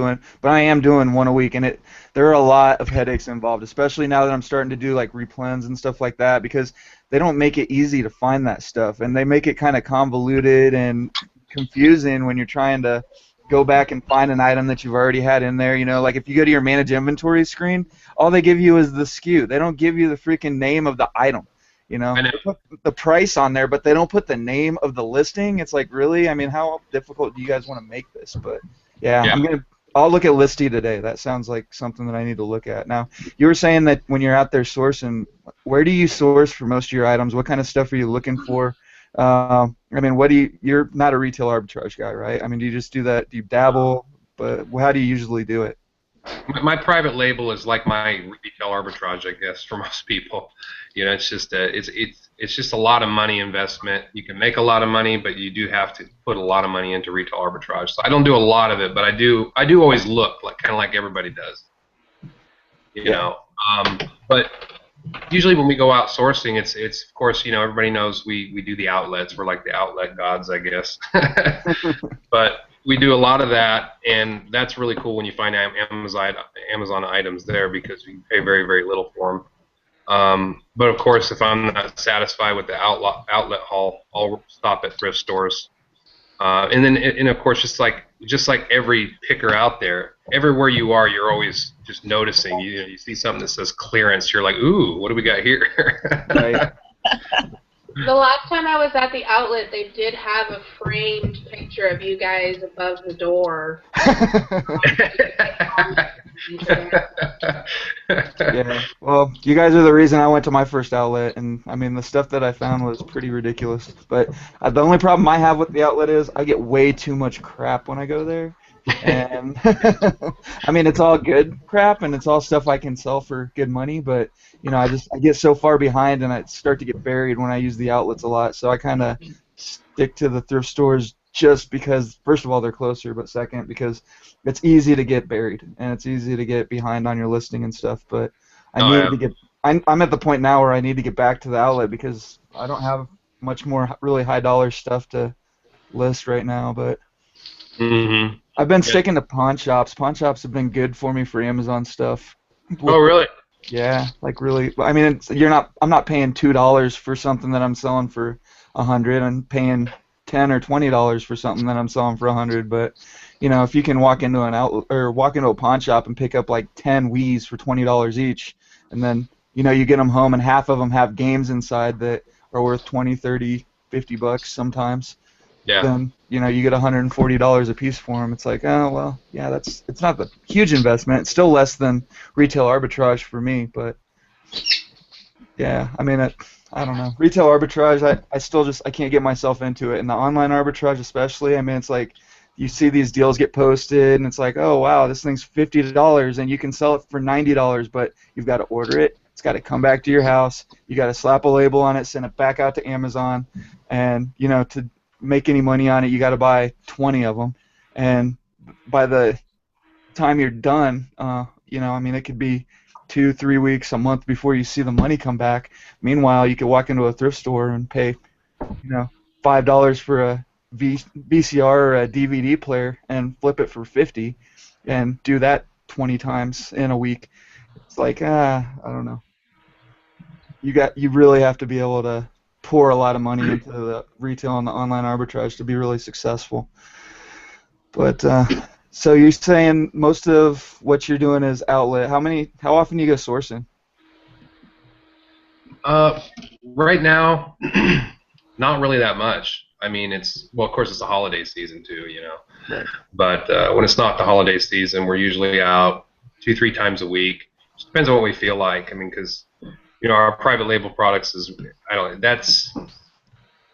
But I am doing one a week, and there are a lot of headaches involved, especially now that I'm starting to do like replens and stuff like that, because they don't make it easy to find that stuff, and they make it kind of convoluted and confusing when you're trying to go back and find an item that you've already had in there. You know, like if you go to your manage inventory screen, all they give you is the SKU. They don't give you the freaking name of the item. You know, I know. they put the price on there, but they don't put the name of the listing. It's like, really? I mean, how difficult do you guys want to make this? But yeah, Yeah. I'll look at Listy today. That sounds like something that I need to look at. Now, you were saying that when you're out there sourcing, where do you source for most of your items? What kind of stuff are you looking for? I mean, you're not a retail arbitrage guy, right? I mean, do you just do that? Do you dabble? But how do you usually do it? My private label is like my retail arbitrage, I guess, for most people. You know, it's just it's just a lot of money investment. You can make a lot of money, but you do have to put a lot of money into retail arbitrage. So I don't do a lot of it, but I do always look, like kind of like everybody does. You know, but usually when we go out sourcing, it's of course, you know, everybody knows we do the outlets. We're like the outlet gods, I guess. But we do a lot of that, and that's really cool when you find Amazon items there, because you pay very, very little for them. But of course, if I'm not satisfied with the outlet haul, I'll stop at thrift stores. And of course, just like every picker out there, everywhere you are, you're always just noticing. You see something that says clearance, you're like, ooh, what do we got here? Right. The last time I was at the outlet, they did have a framed picture of you guys above the door. Yeah. Well, you guys are the reason I went to my first outlet, and I mean the stuff that I found was pretty ridiculous. But the only problem I have with the outlet is I get way too much crap when I go there, and I mean it's all good crap and it's all stuff I can sell for good money, but you know I get so far behind and I start to get buried when I use the outlets a lot. So I kind of stick to the thrift stores just because, first of all, they're closer, but second, because it's easy to get buried and it's easy to get behind on your listing and stuff. But I'm at the point now where I need to get back to the outlet because I don't have much more really high dollar stuff to list right now. But I've been sticking to pawn shops. Pawn shops have been good for me for Amazon stuff. Oh, really? Yeah, like really. I mean, I'm not paying $2 for something that I'm selling for $100. I'm paying $10 or $20 for something that I'm selling for $100. But you know, if you can walk into an outlet or walk into a pawn shop and pick up like 10 Wiis for $20 each, and then you know you get them home and half of them have games inside that are worth 20, 30, $50 sometimes. Yeah. Then you know you get $140 a piece for them. It's like, oh well, yeah, it's not the huge investment. It's still less than retail arbitrage for me, but yeah, I mean, I don't know. Retail arbitrage, I still just I can't get myself into it, and the online arbitrage especially. I mean, it's like you see these deals get posted, and it's like, oh wow, this thing's $50, and you can sell it for $90, but you've got to order it. It's got to come back to your house. You got to slap a label on it, send it back out to Amazon, and you know to make any money on it, you got to buy 20 of them, and by the time you're done, you know, I mean, it could be 2, 3 weeks, a month before you see the money come back. Meanwhile, you could walk into a thrift store and pay, you know, $5 for a VCR or a DVD player and flip it for 50, and do that 20 times in a week. It's like, I don't know. You really have to be able to pour a lot of money into the retail and the online arbitrage to be really successful. But so you're saying most of what you're doing is outlet. How often do you go sourcing? Right now, not really that much. I mean, of course, it's the holiday season too, you know. Right. But when it's not the holiday season, we're usually out 2, 3 times a week. Just depends on what we feel like. I mean, because you know, our private label products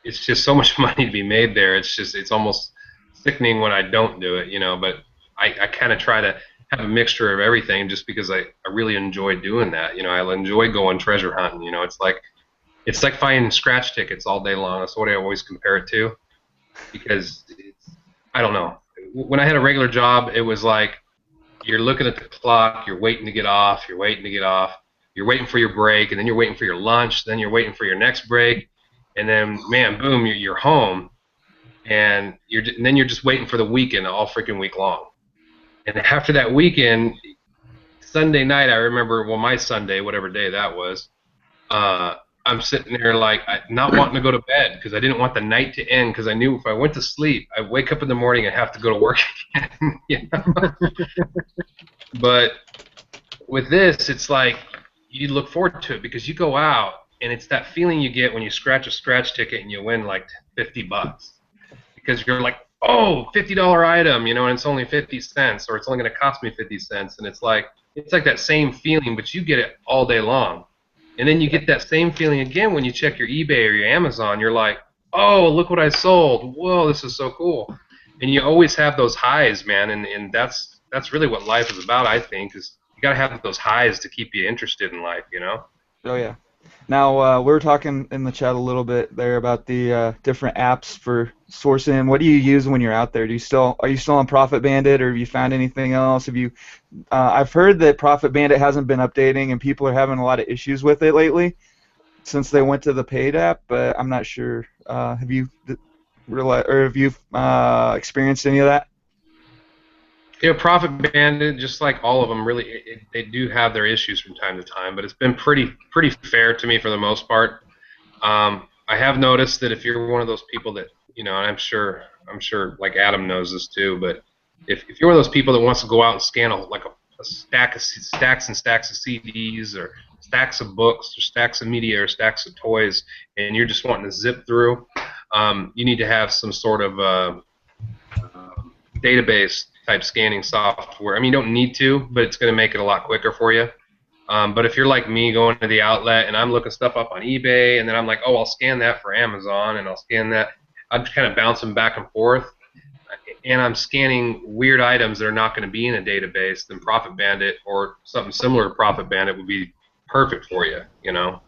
it's just so much money to be made there. It's almost sickening when I don't do it, you know. But I kind of try to have a mixture of everything, just because I really enjoy doing that. You know, I enjoy going treasure hunting. You know, it's like finding scratch tickets all day long. That's what I always compare it to, because I don't know. When I had a regular job, it was like you're looking at the clock, you're waiting to get off, you're waiting for your break, and then you're waiting for your lunch, then you're waiting for your next break, and then man, boom, you're home, and then you're just waiting for the weekend all freaking week long. And after that weekend, Sunday night, I remember, well, my Sunday, whatever day that was, I'm sitting there like not wanting to go to bed because I didn't want the night to end because I knew if I went to sleep, I'd wake up in the morning and have to go to work again. You know? But with this, it's like you look forward to it because you go out and it's that feeling you get when you scratch a scratch ticket and you win like $50 because you're like, oh, $50 item, you know, and it's only 50 cents or it's only going to cost me 50 cents, and it's like that same feeling, but you get it all day long. And then you get that same feeling again when you check your eBay or your Amazon. You're like, oh, look what I sold. Whoa, this is so cool. And you always have those highs, man, and that's really what life is about, I think, is you got to have those highs to keep you interested in life, you know? Oh, yeah. Now, we were talking in the chat a little bit there about the different apps for sourcing. What do you use when you're out there? Are you still on Profit Bandit, or have you found anything else? I've heard that Profit Bandit hasn't been updating, and people are having a lot of issues with it lately since they went to the paid app. But I'm not sure. Have you experienced any of that? You know, Profit Bandit, just like all of them, really, they do have their issues from time to time, but it's been pretty fair to me for the most part. I have noticed that if you're one of those people that, you know, and I'm sure like Adam knows this too, but if you're one of those people that wants to go out and scan a stacks and stacks of CDs or stacks of books or stacks of media or stacks of toys, and you're just wanting to zip through, you need to have some sort of database type scanning software. I mean, you don't need to, but it's going to make it a lot quicker for you. But if you're like me, going to the outlet and I'm looking stuff up on eBay, and then I'm like, oh, I'll scan that for Amazon, and I'll scan that. I'm just kind of bouncing back and forth, and I'm scanning weird items that are not going to be in a database. Then Profit Bandit or something similar to Profit Bandit would be perfect for you, you know?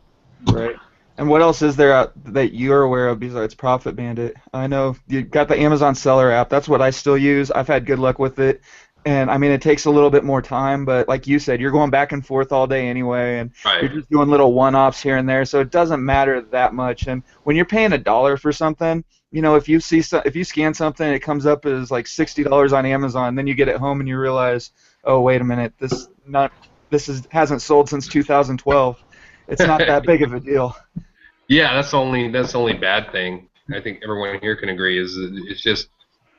Right. And what else is there out that you're aware of besides Profit Bandit? I know you got the Amazon Seller app. That's what I still use. I've had good luck with it. And, I mean, it takes a little bit more time, but like you said, you're going back and forth all day anyway, and Right. You're just doing little one-offs here and there, so it doesn't matter that much. And when you're paying $1 for something, you know, if you scan something, it comes up as like $60 on Amazon, then you get it home and you realize, oh, wait a minute, this hasn't sold since 2012. It's not that big of a deal. Yeah, that's the only bad thing. I think everyone here can agree is that it's just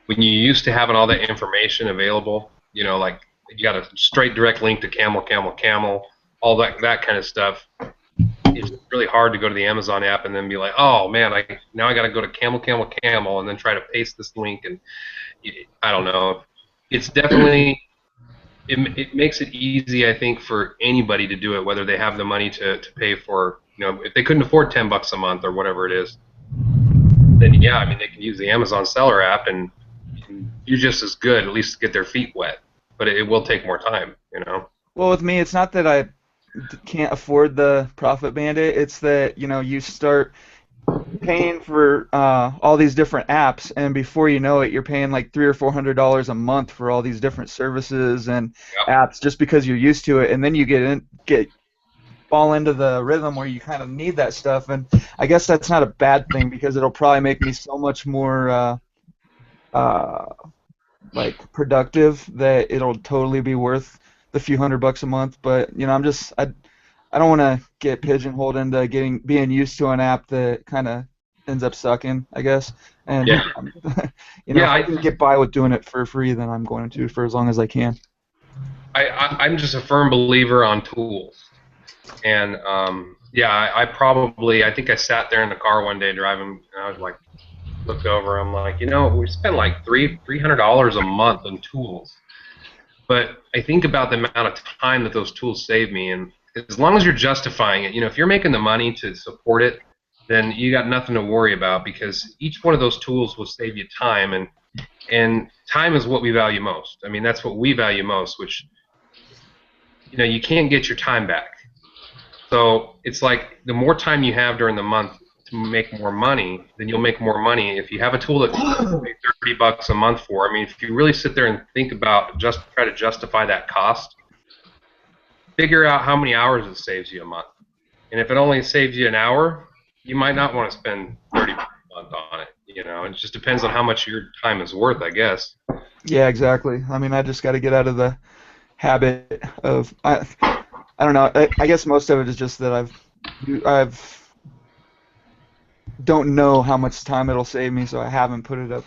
when you used to having all that information available, you know, like you got a straight direct link to Camel, all that kind of stuff. It's really hard to go to the Amazon app and then be like, oh man, now I got to go to Camel, and then try to paste this link, and I don't know. It's definitely it makes it easy, I think, for anybody to do it, whether they have the money to pay for, you know, if they couldn't afford $10 a month or whatever it is, then yeah, I mean, they can use the Amazon Seller app and you're just as good, at least to get their feet wet. But it will take more time, you know. Well, with me, it's not that I can't afford the Profit Bandit. It's that, you know, you start paying for all these different apps, and before you know it, you're paying like $300 or $400 a month for all these different services and apps just because you're used to it, and then you fall into the rhythm where you kind of need that stuff. And I guess that's not a bad thing because it'll probably make me so much more like productive that it'll totally be worth the few $100 a month. But you know, I don't want to get pigeonholed into being used to an app that kind of ends up sucking, I guess. And yeah. You know, if I can get by with doing it for free, then I'm going to for as long as I can. I'm just a firm believer on tools. And yeah, I think I sat there in the car one day driving, and I was like, looked over, I'm like, you know, we spend like $300 a month on tools. But I think about the amount of time that those tools save me, and as long as you're justifying it, you know, if you're making the money to support it, then you got nothing to worry about because each one of those tools will save you time, and time is what we value most. I mean, that's what we value most, which, you know, you can't get your time back. So it's like the more time you have during the month to make more money, then you'll make more money. If you have a tool that you pay $30 a month for, I mean, if you really sit there and think about try to justify that cost, figure out how many hours it saves you a month. And if it only saves you an hour, you might not want to spend $30 a month on it. You know, it just depends on how much your time is worth, I guess. Yeah, exactly. I mean, I just got to get out of the habit of I don't know. I guess most of it is just that I've don't know how much time it'll save me, so I haven't put it up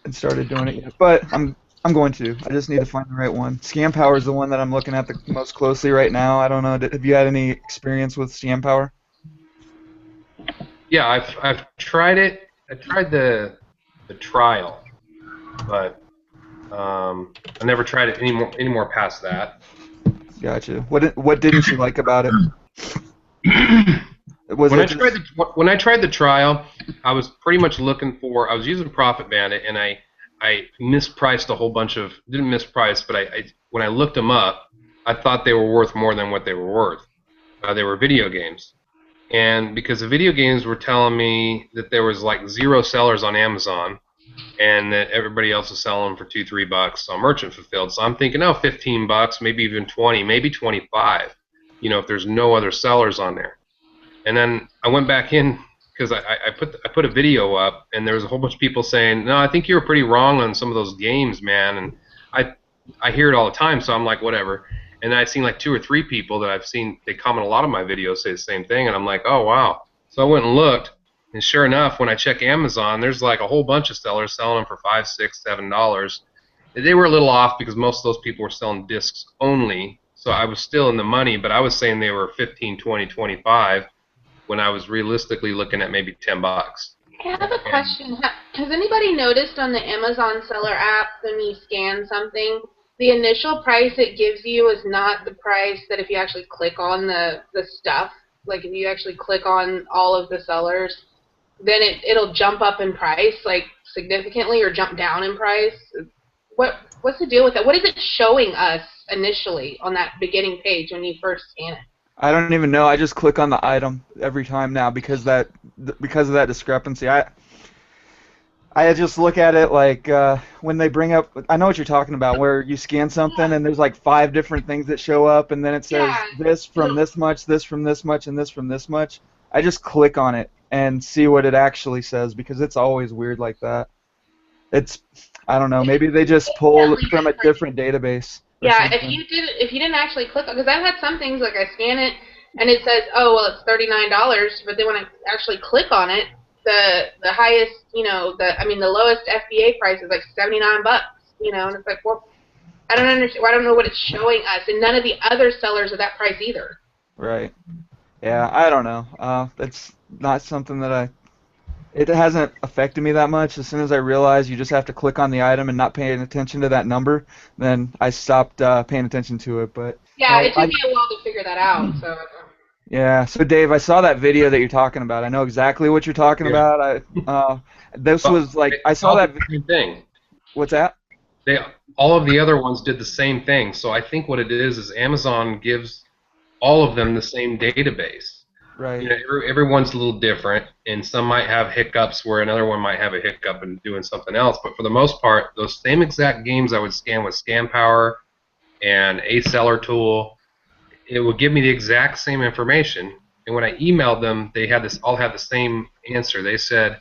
and started doing it yet. But I'm going to. I just need to find the right one. Scam Power is the one that I'm looking at the most closely right now. I don't know. Have you had any experience with Scam Power? Yeah, I've tried it. I tried the trial, but I never tried it anymore past that. Gotcha. What didn't you like about it? When I tried the trial, I was pretty much looking for. I was using Profit Bandit, and I mispriced a whole bunch of. Didn't misprice, but when I looked them up, I thought they were worth more than what they were worth. They were video games. And because the video games were telling me that there was like 0 sellers on Amazon, and that everybody else is selling them for $2-3 on Merchant Fulfilled. So I'm thinking, oh, $15, maybe even 20, maybe 25. If there's no other sellers on there. And then I went back in because I put a video up, and there was a whole bunch of people saying, no, I think you were pretty wrong on some of those games, man. And I hear it all the time, so I'm like, whatever. And I've seen like 2 or 3 people that I've seen, they comment a lot of my videos say the same thing, and I'm like, oh, wow. So I went and looked, and sure enough, when I check Amazon, there's like a whole bunch of sellers selling them for $5, $6, $7. They were a little off because most of those people were selling discs only, so I was still in the money, but I was saying they were 15, 20, 25 when I was realistically looking at maybe $10. I have a question. Has anybody noticed on the Amazon seller app when you scan something, the initial price it gives you is not the price that if you actually click on the stuff, like if you actually click on all of the sellers, then it'll jump up in price, like significantly, or jump down in price? What's the deal with that? What is it showing us initially on that beginning page when you first scan it? I don't even know. I just click on the item every time now because of that discrepancy. I just look at it like when they bring up. I know what you're talking about, where you scan something and there's like 5 different things that show up, and then it says this from this much, this from this much, and this from this much. I just click on it and see what it actually says because it's always weird like that. I don't know. Maybe they just pull from a different database. Yeah, if you didn't actually click, because I've had some things like I scan it and it says, oh well, it's $39, but then when I actually click on it, the highest, the lowest FBA price is like $79, and it's like, well, I don't understand. I don't know what it's showing us, and none of the other sellers are that price either. Right. Yeah, I don't know. It's not something that it hasn't affected me that much. As soon as I realized you just have to click on the item and not paying attention to that number, then I stopped paying attention to it. But yeah, it took me a while to figure that out. So. Yeah. So Dave, I saw that video that you're talking about. I know exactly what you're talking about. I saw that same thing. What's that? All of the other ones did the same thing. So I think what it is Amazon gives all of them the same database. Right. Everyone's a little different, and some might have hiccups where another one might have a hiccup and doing something else. But for the most part, those same exact games I would scan with Scam Power and a seller tool, it would give me the exact same information. And when I emailed them, they all had the same answer. They said,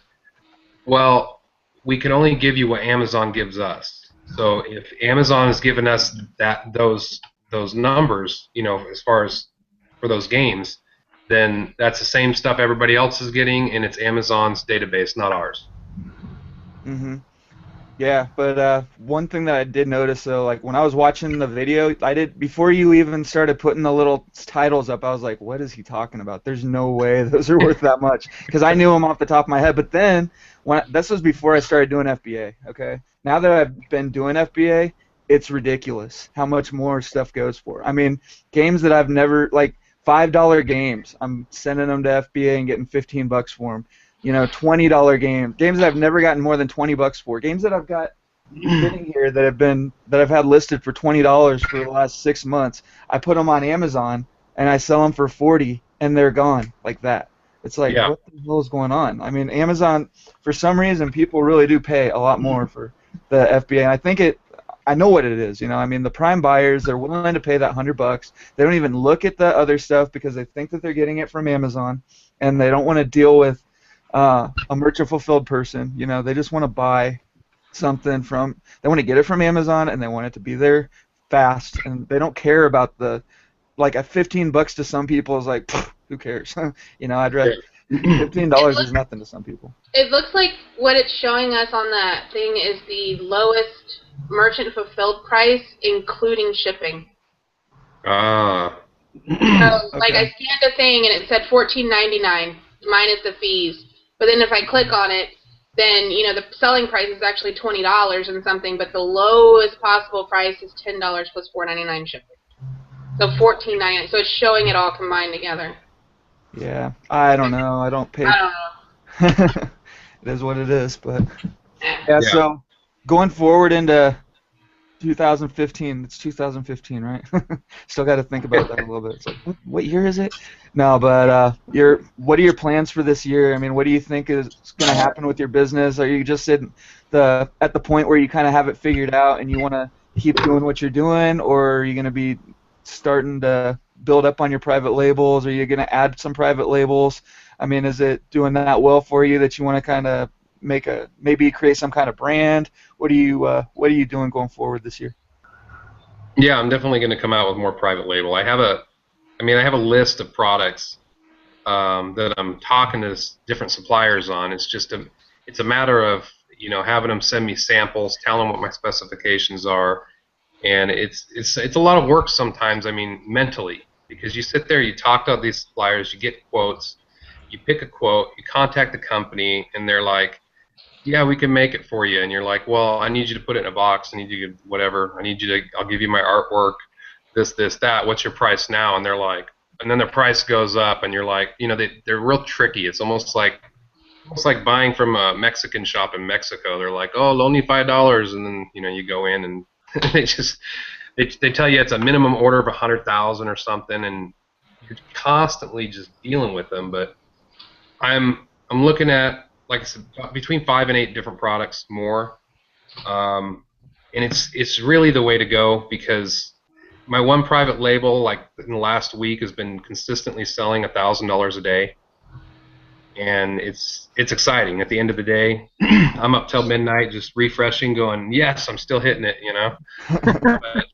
"Well, we can only give you what Amazon gives us. So if Amazon has given us those numbers, as far as for those games, then that's the same stuff everybody else is getting, and it's Amazon's database, not ours." Mm-hmm. Yeah, but one thing that I did notice, though, like when I was watching the video, before you even started putting the little titles up, I was like, what is he talking about? There's no way those are worth that much, because I knew them off the top of my head. But then, this was before I started doing FBA, okay? Now that I've been doing FBA, it's ridiculous how much more stuff goes for. I mean, games that I've never, like, $5 games, I'm sending them to FBA and getting $15 for them. $20 games that I've never gotten more than $20 for. Games that I've got sitting here that I've had listed for $20 for the last 6 months. I put them on Amazon and I sell them for $40 and they're gone like that. It's like, what the hell is going on? I mean, Amazon, for some reason, people really do pay a lot more for the FBA, and I know what it is, I mean, the prime buyers, they're willing to pay that $100. They don't even look at the other stuff because they think that they're getting it from Amazon, and they don't want to deal with a merchant fulfilled person. They just want to buy something they want to get it from Amazon, and they want it to be there fast, and they don't care about at $15 to some people is like, who cares? I'd rather. $15 is nothing to some people. It looks like what it's showing us on that thing is the lowest merchant fulfilled price, including shipping. Ah. So, like, I scanned a thing and it said $14.99 minus the fees. But then if I click on it, then the selling price is actually $20 and something, but the lowest possible price is $10 plus $4.99 shipping. So $14.99. So it's showing it all combined together. Yeah, I don't know. I don't pay. I don't know. It is what it is, but yeah. So going forward into 2015, it's 2015, right? Still got to think about that a little bit. It's like, what year is it? No, but what are your plans for this year? I mean, what do you think is going to happen with your business? Are you just at the point where you kind of have it figured out and you want to keep doing what you're doing, or are you going to be starting to build up on your private labels? Are you going to add some private labels? I mean, is it doing that well for you that you want to kind of maybe create some kind of brand? What are you doing going forward this year? Yeah, I'm definitely going to come out with more private label. I have a list of products that I'm talking to different suppliers on. It's a matter of having them send me samples, telling them what my specifications are, and it's a lot of work sometimes. I mean, mentally, because you sit there, you talk to these suppliers, you get quotes, you pick a quote, you contact the company, and they're like, yeah, we can make it for you. And you're like, well, I need you to put it in a box. I need you to whatever. I'll give you my artwork, this, that. What's your price now? And they're like, and then the price goes up, and you're like, they're real tricky. It's almost like buying from a Mexican shop in Mexico. They're like, oh, only $5, and then you go in and they tell you it's a minimum order of 100,000 or something, and you're constantly just dealing with them. But I'm looking at, like I said, between 5 and 8 different products more, and it's really the way to go, because my one private label, like in the last week, has been consistently selling $1,000 a day, and it's exciting. At the end of the day, I'm up till midnight just refreshing, going, yes, I'm still hitting it, but,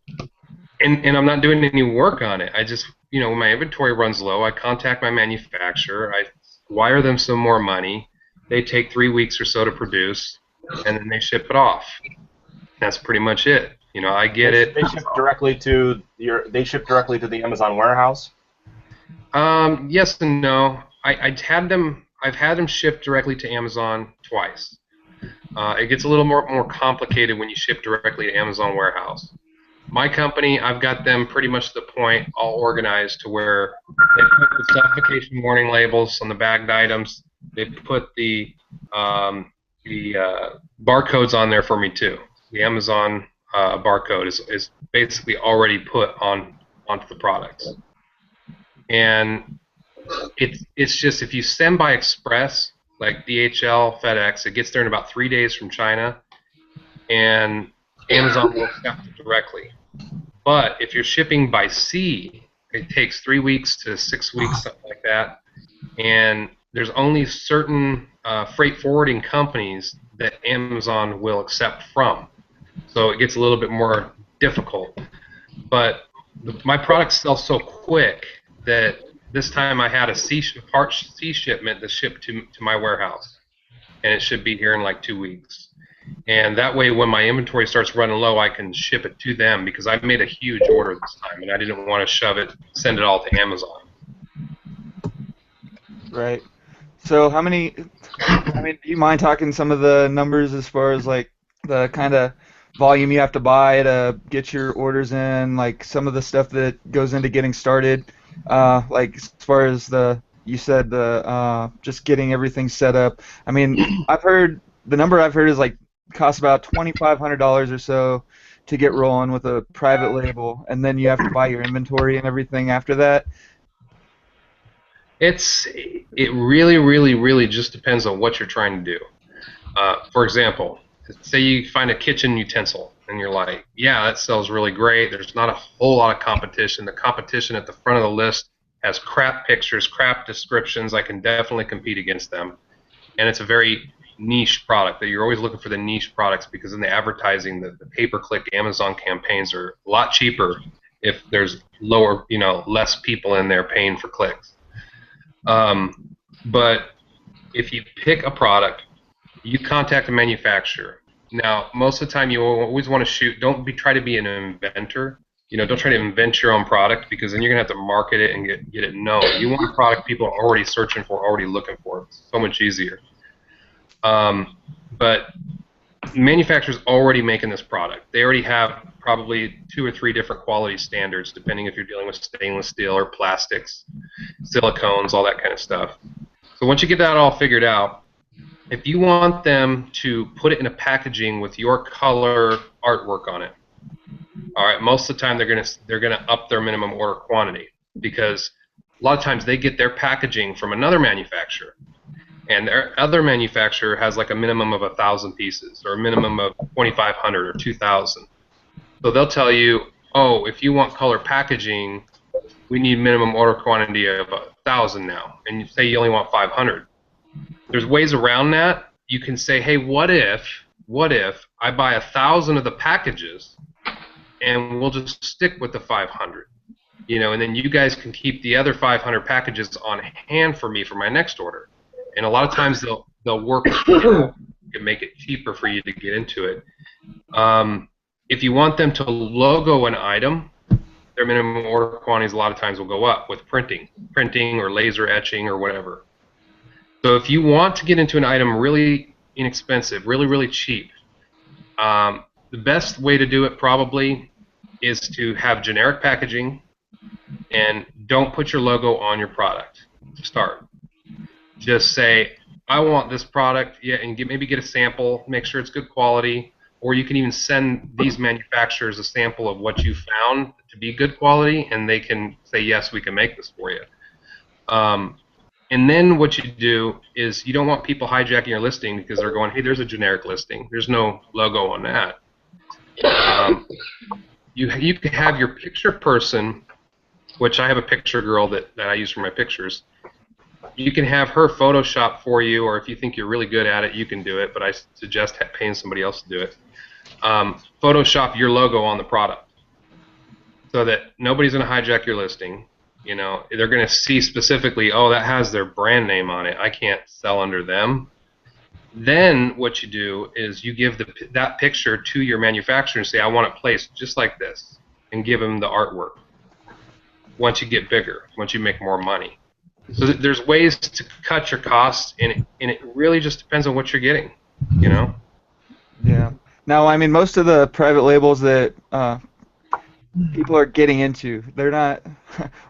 and I'm not doing any work on it. I just, when my inventory runs low, I contact my manufacturer, I wire them some more money. They take 3 weeks or so to produce, and then they ship it off. That's pretty much it. I get it. They ship directly to the Amazon warehouse. Yes and no. I've had them shipped directly to Amazon twice. It gets a little more complicated when you ship directly to Amazon warehouse. My company, I've got them pretty much to the point, all organized to where they put the specification warning labels on the bagged items. They put the barcodes on there for me too. The Amazon barcode is basically already put onto the products. And it's just, if you send by express, like DHL, FedEx, it gets there in about 3 days from China, and Amazon will accept it directly. But if you're shipping by sea, it takes 3 weeks to 6 weeks, something like that. And there's only certain freight forwarding companies that Amazon will accept from. So it gets a little bit more difficult. But my products sell so quick that this time I had a sea shipment that shipped to my warehouse. And it should be here in like 2 weeks. And that way, when my inventory starts running low, I can ship it to them, because I made a huge order this time, and I didn't want to send it all to Amazon. Right. So do you mind talking some of the numbers as far as like the kind of volume you have to buy to get your orders in, like some of the stuff that goes into getting started, like as far as you said just getting everything set up. I mean, the number I've heard is like costs about $2,500 or so to get rolling with a private label, and then you have to buy your inventory and everything after that. It really, really, really just depends on what you're trying to do. For example, say you find a kitchen utensil, and you're like, yeah, that sells really great. There's not a whole lot of competition. The competition at the front of the list has crap pictures, crap descriptions. I can definitely compete against them. And it's a very niche product, that you're always looking for the niche products, because in the advertising, the pay-per-click Amazon campaigns are a lot cheaper if there's less people in there paying for clicks. But if you pick a product, you contact the manufacturer. Now, most of the time, you always want to shoot. Don't try to be an inventor. Don't try to invent your own product, because then you're gonna have to market it and get it known. You want a product people are already searching for, already looking for. It's so much easier. But manufacturers already making this product. They already have probably 2 or 3 different quality standards, depending if you're dealing with stainless steel or plastics, silicones, all that kind of stuff. So once you get that all figured out, if you want them to put it in a packaging with your color artwork on it, all right, most of the time they're gonna up their minimum order quantity, because a lot of times they get their packaging from another manufacturer, and their other manufacturer has like a minimum of 1,000 pieces or a minimum of 2,500 or 2,000. So they'll tell you, oh, if you want color packaging, we need minimum order quantity of 1,000 now, and you say you only want 500. There's ways around that. You can say, hey, what if I buy 1,000 of the packages, and we'll just stick with the 500, and then you guys can keep the other 500 packages on hand for me for my next order. And a lot of times they'll work with you to make it cheaper for you to get into it. If you want them to logo an item, their minimum order quantities a lot of times will go up with printing or laser etching or whatever. So if you want to get into an item really inexpensive, really, really cheap, the best way to do it probably is to have generic packaging, and don't put your logo on your product to start. Just say, I want this product, yeah, and maybe get a sample, make sure it's good quality, or you can even send these manufacturers a sample of what you found to be good quality, and they can say, yes, we can make this for you. And then what you do is, you don't want people hijacking your listing because they're going, hey, there's a generic listing. There's no logo on that. You can have your picture person, which I have a picture girl that I use for my pictures. You can have her Photoshop for you, or if you think you're really good at it, you can do it, but I suggest paying somebody else to do it. Photoshop your logo on the product so that nobody's going to hijack your listing. They're going to see specifically, oh, that has their brand name on it. I can't sell under them. Then what you do is you give that picture to your manufacturer and say, I want it placed just like this, and give them the artwork. Once you get bigger, once you make more money. So there's ways to cut your costs, and it really just depends on what you're getting, Yeah. Now, I mean, most of the private labels that people are getting into, they're not.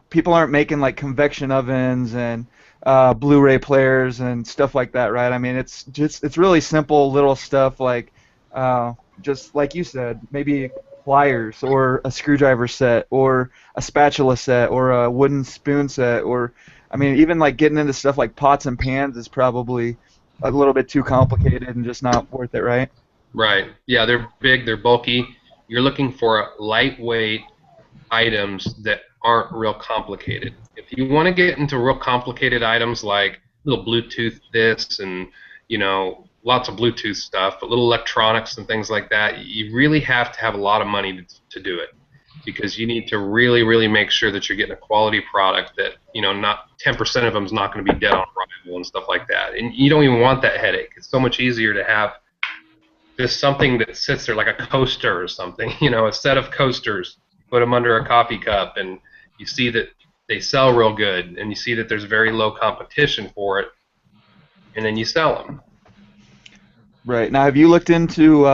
People aren't making like convection ovens and Blu-ray players and stuff like that, right? I mean, it's really simple little stuff like just like you said, maybe pliers or a screwdriver set or a spatula set or a wooden spoon set, or I mean, even like getting into stuff like pots and pans is probably a little bit too complicated and just not worth it, right? Right. Yeah, they're big, they're bulky. You're looking for lightweight items that aren't real complicated. If you want to get into real complicated items like little Bluetooth this and lots of Bluetooth stuff, but little electronics and things like that, you really have to have a lot of money to do it, because you need to really, really make sure that you're getting a quality product that not 10% of them is not going to be dead on arrival and stuff like that. And you don't even want that headache. It's so much easier to have just something that sits there like a coaster or something, a set of coasters. Put them under a coffee cup, and you see that they sell real good, and you see that there's very low competition for it, and then you sell them. Right. Now, have you looked into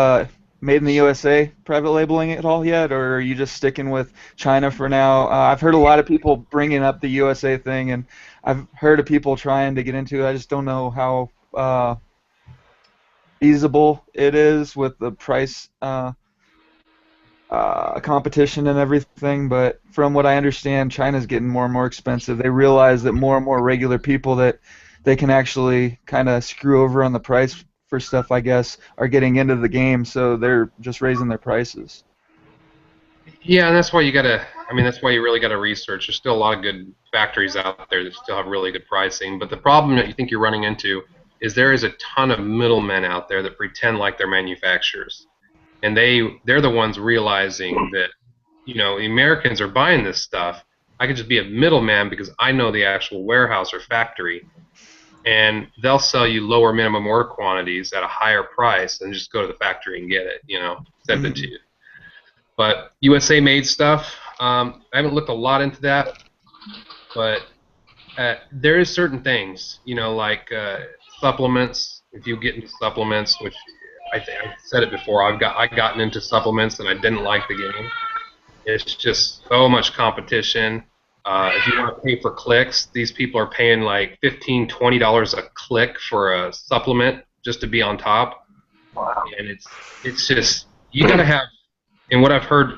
Made in the USA private labeling at all yet, or are you just sticking with China for now? I've heard a lot of people bringing up the USA thing, and I've heard of people trying to get into it. I just don't know how feasible it is with the price competition and everything, but from what I understand, China's getting more and more expensive. They realize that more and more regular people that they can actually kind of screw over on the price for stuff, I guess, are getting into the game, so they're just raising their prices. Yeah, and that's why that's why you really got to research. There's still a lot of good factories out there that still have really good pricing, but the problem that you think you're running into is there is a ton of middlemen out there that pretend like they're manufacturers. And they're the ones realizing that, the Americans are buying this stuff. I could just be a middleman because I know the actual warehouse or factory, and they'll sell you lower minimum order quantities at a higher price and just go to the factory and get it, send it to you. But USA made stuff, I haven't looked a lot into that, but there is certain things, like supplements. If you get into supplements, which I've said it before, I've gotten into supplements and I didn't like the game. It's just so much competition. If you want to pay for clicks, these people are paying like $15, $20 a click for a supplement just to be on top. Wow. And it's just, you got to have, and what I've heard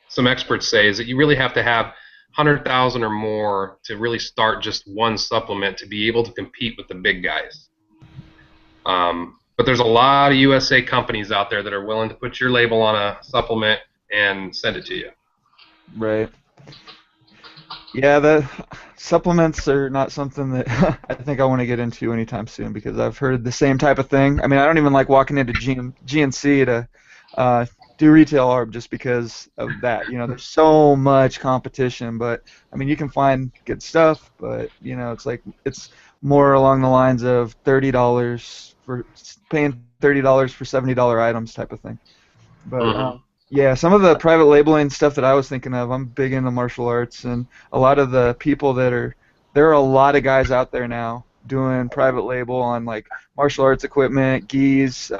some experts say is that you really have to have 100,000 or more to really start just one supplement to be able to compete with the big guys. But there's a lot of USA companies out there that are willing to put your label on a supplement and send it to you. Right. Yeah, the supplements are not something that I think I want to get into anytime soon because I've heard the same type of thing. I mean, I don't even like walking into GNC to do retail ARB just because of that. There's so much competition, but I mean, you can find good stuff, but it's more along the lines of $30 for paying $30 for $70 items type of thing. But yeah, some of the private labeling stuff that I was thinking of, I'm big into martial arts, and a lot of the people there are a lot of guys out there now doing private label on like martial arts equipment, gis,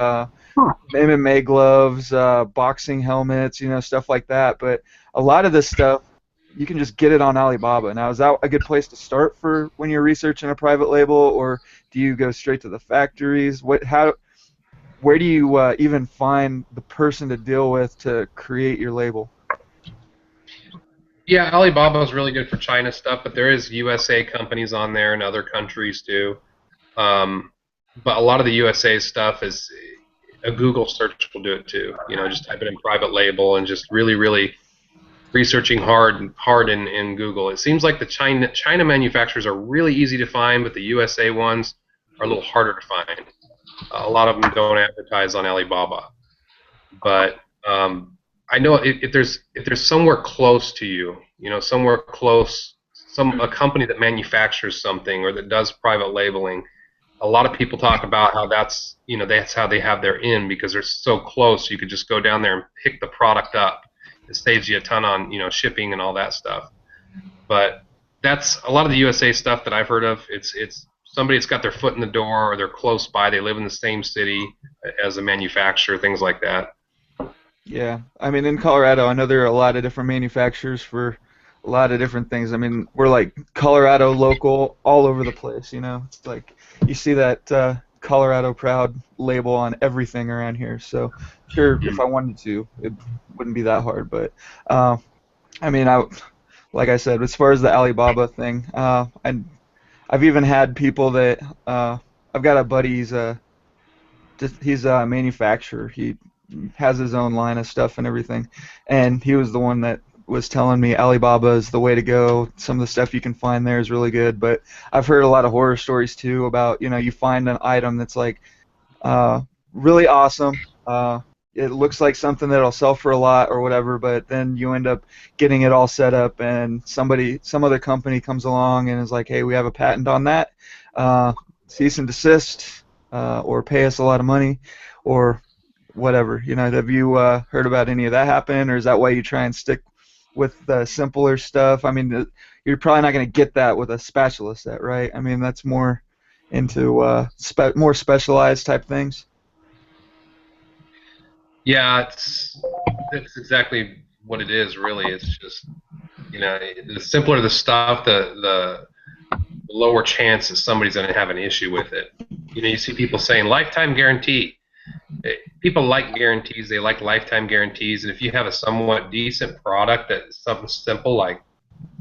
MMA gloves, boxing helmets, stuff like that. But a lot of this stuff, you can just get it on Alibaba. Now, is that a good place to start for when you're researching a private label, or do you go straight to the factories? Where do you even find the person to deal with to create your label? Yeah, Alibaba is really good for China stuff, but there is USA companies on there and other countries too. But a lot of the USA stuff is a Google search will do it too. Just type it in private label and just really, really researching hard in Google. It seems like the China manufacturers are really easy to find, but the USA ones are a little harder to find. A lot of them don't advertise on Alibaba, but I know if there's somewhere close to you, somewhere close, a company that manufactures something or that does private labeling, a lot of people talk about how that's how they have their in because they're so close. You could just go down there and pick the product up. It saves you a ton on shipping and all that stuff. But that's a lot of the USA stuff that I've heard of. It's somebody that's got their foot in the door or they're close by, they live in the same city as a manufacturer, things like that. Yeah, I mean, in Colorado, I know there are a lot of different manufacturers for a lot of different things. I mean, we're like Colorado local all over the place, It's like you see that Colorado Proud label on everything around here. So, sure, if I wanted to, it wouldn't be that hard. But, I mean, like I said, as far as the Alibaba thing, I've even had people that I've got a buddy. He's a manufacturer. He has his own line of stuff and everything, and he was the one that was telling me Alibaba is the way to go. Some of the stuff you can find there is really good, but I've heard a lot of horror stories too about you find an item that's like really awesome. It looks like something that'll sell for a lot or whatever, but then you end up getting it all set up and some other company comes along and is like, hey, we have a patent on that, cease and desist, or pay us a lot of money, or whatever. Have you heard about any of that happen, or is that why you try and stick with the simpler stuff? I mean, you're probably not going to get that with a spatula set, right? I mean, that's more into more specialized type things. Yeah, it's exactly what it is, really. It's just, the simpler the stuff, the lower chance that somebody's going to have an issue with it. You see people saying lifetime guarantee. People like guarantees. They like lifetime guarantees. And if you have a somewhat decent product that's something simple, like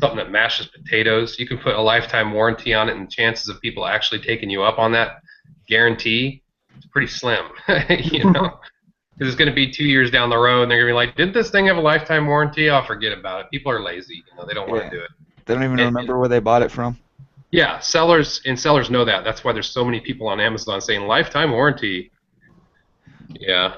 something that mashes potatoes, you can put a lifetime warranty on it, and the chances of people actually taking you up on that guarantee is pretty slim, Because it's going to be 2 years down the road, and they're going to be like, didn't this thing have a lifetime warranty? I'll forget about it. People are lazy. They don't want to do it. They don't even remember where they bought it from. Yeah, sellers know that. That's why there's so many people on Amazon saying lifetime warranty. Yeah.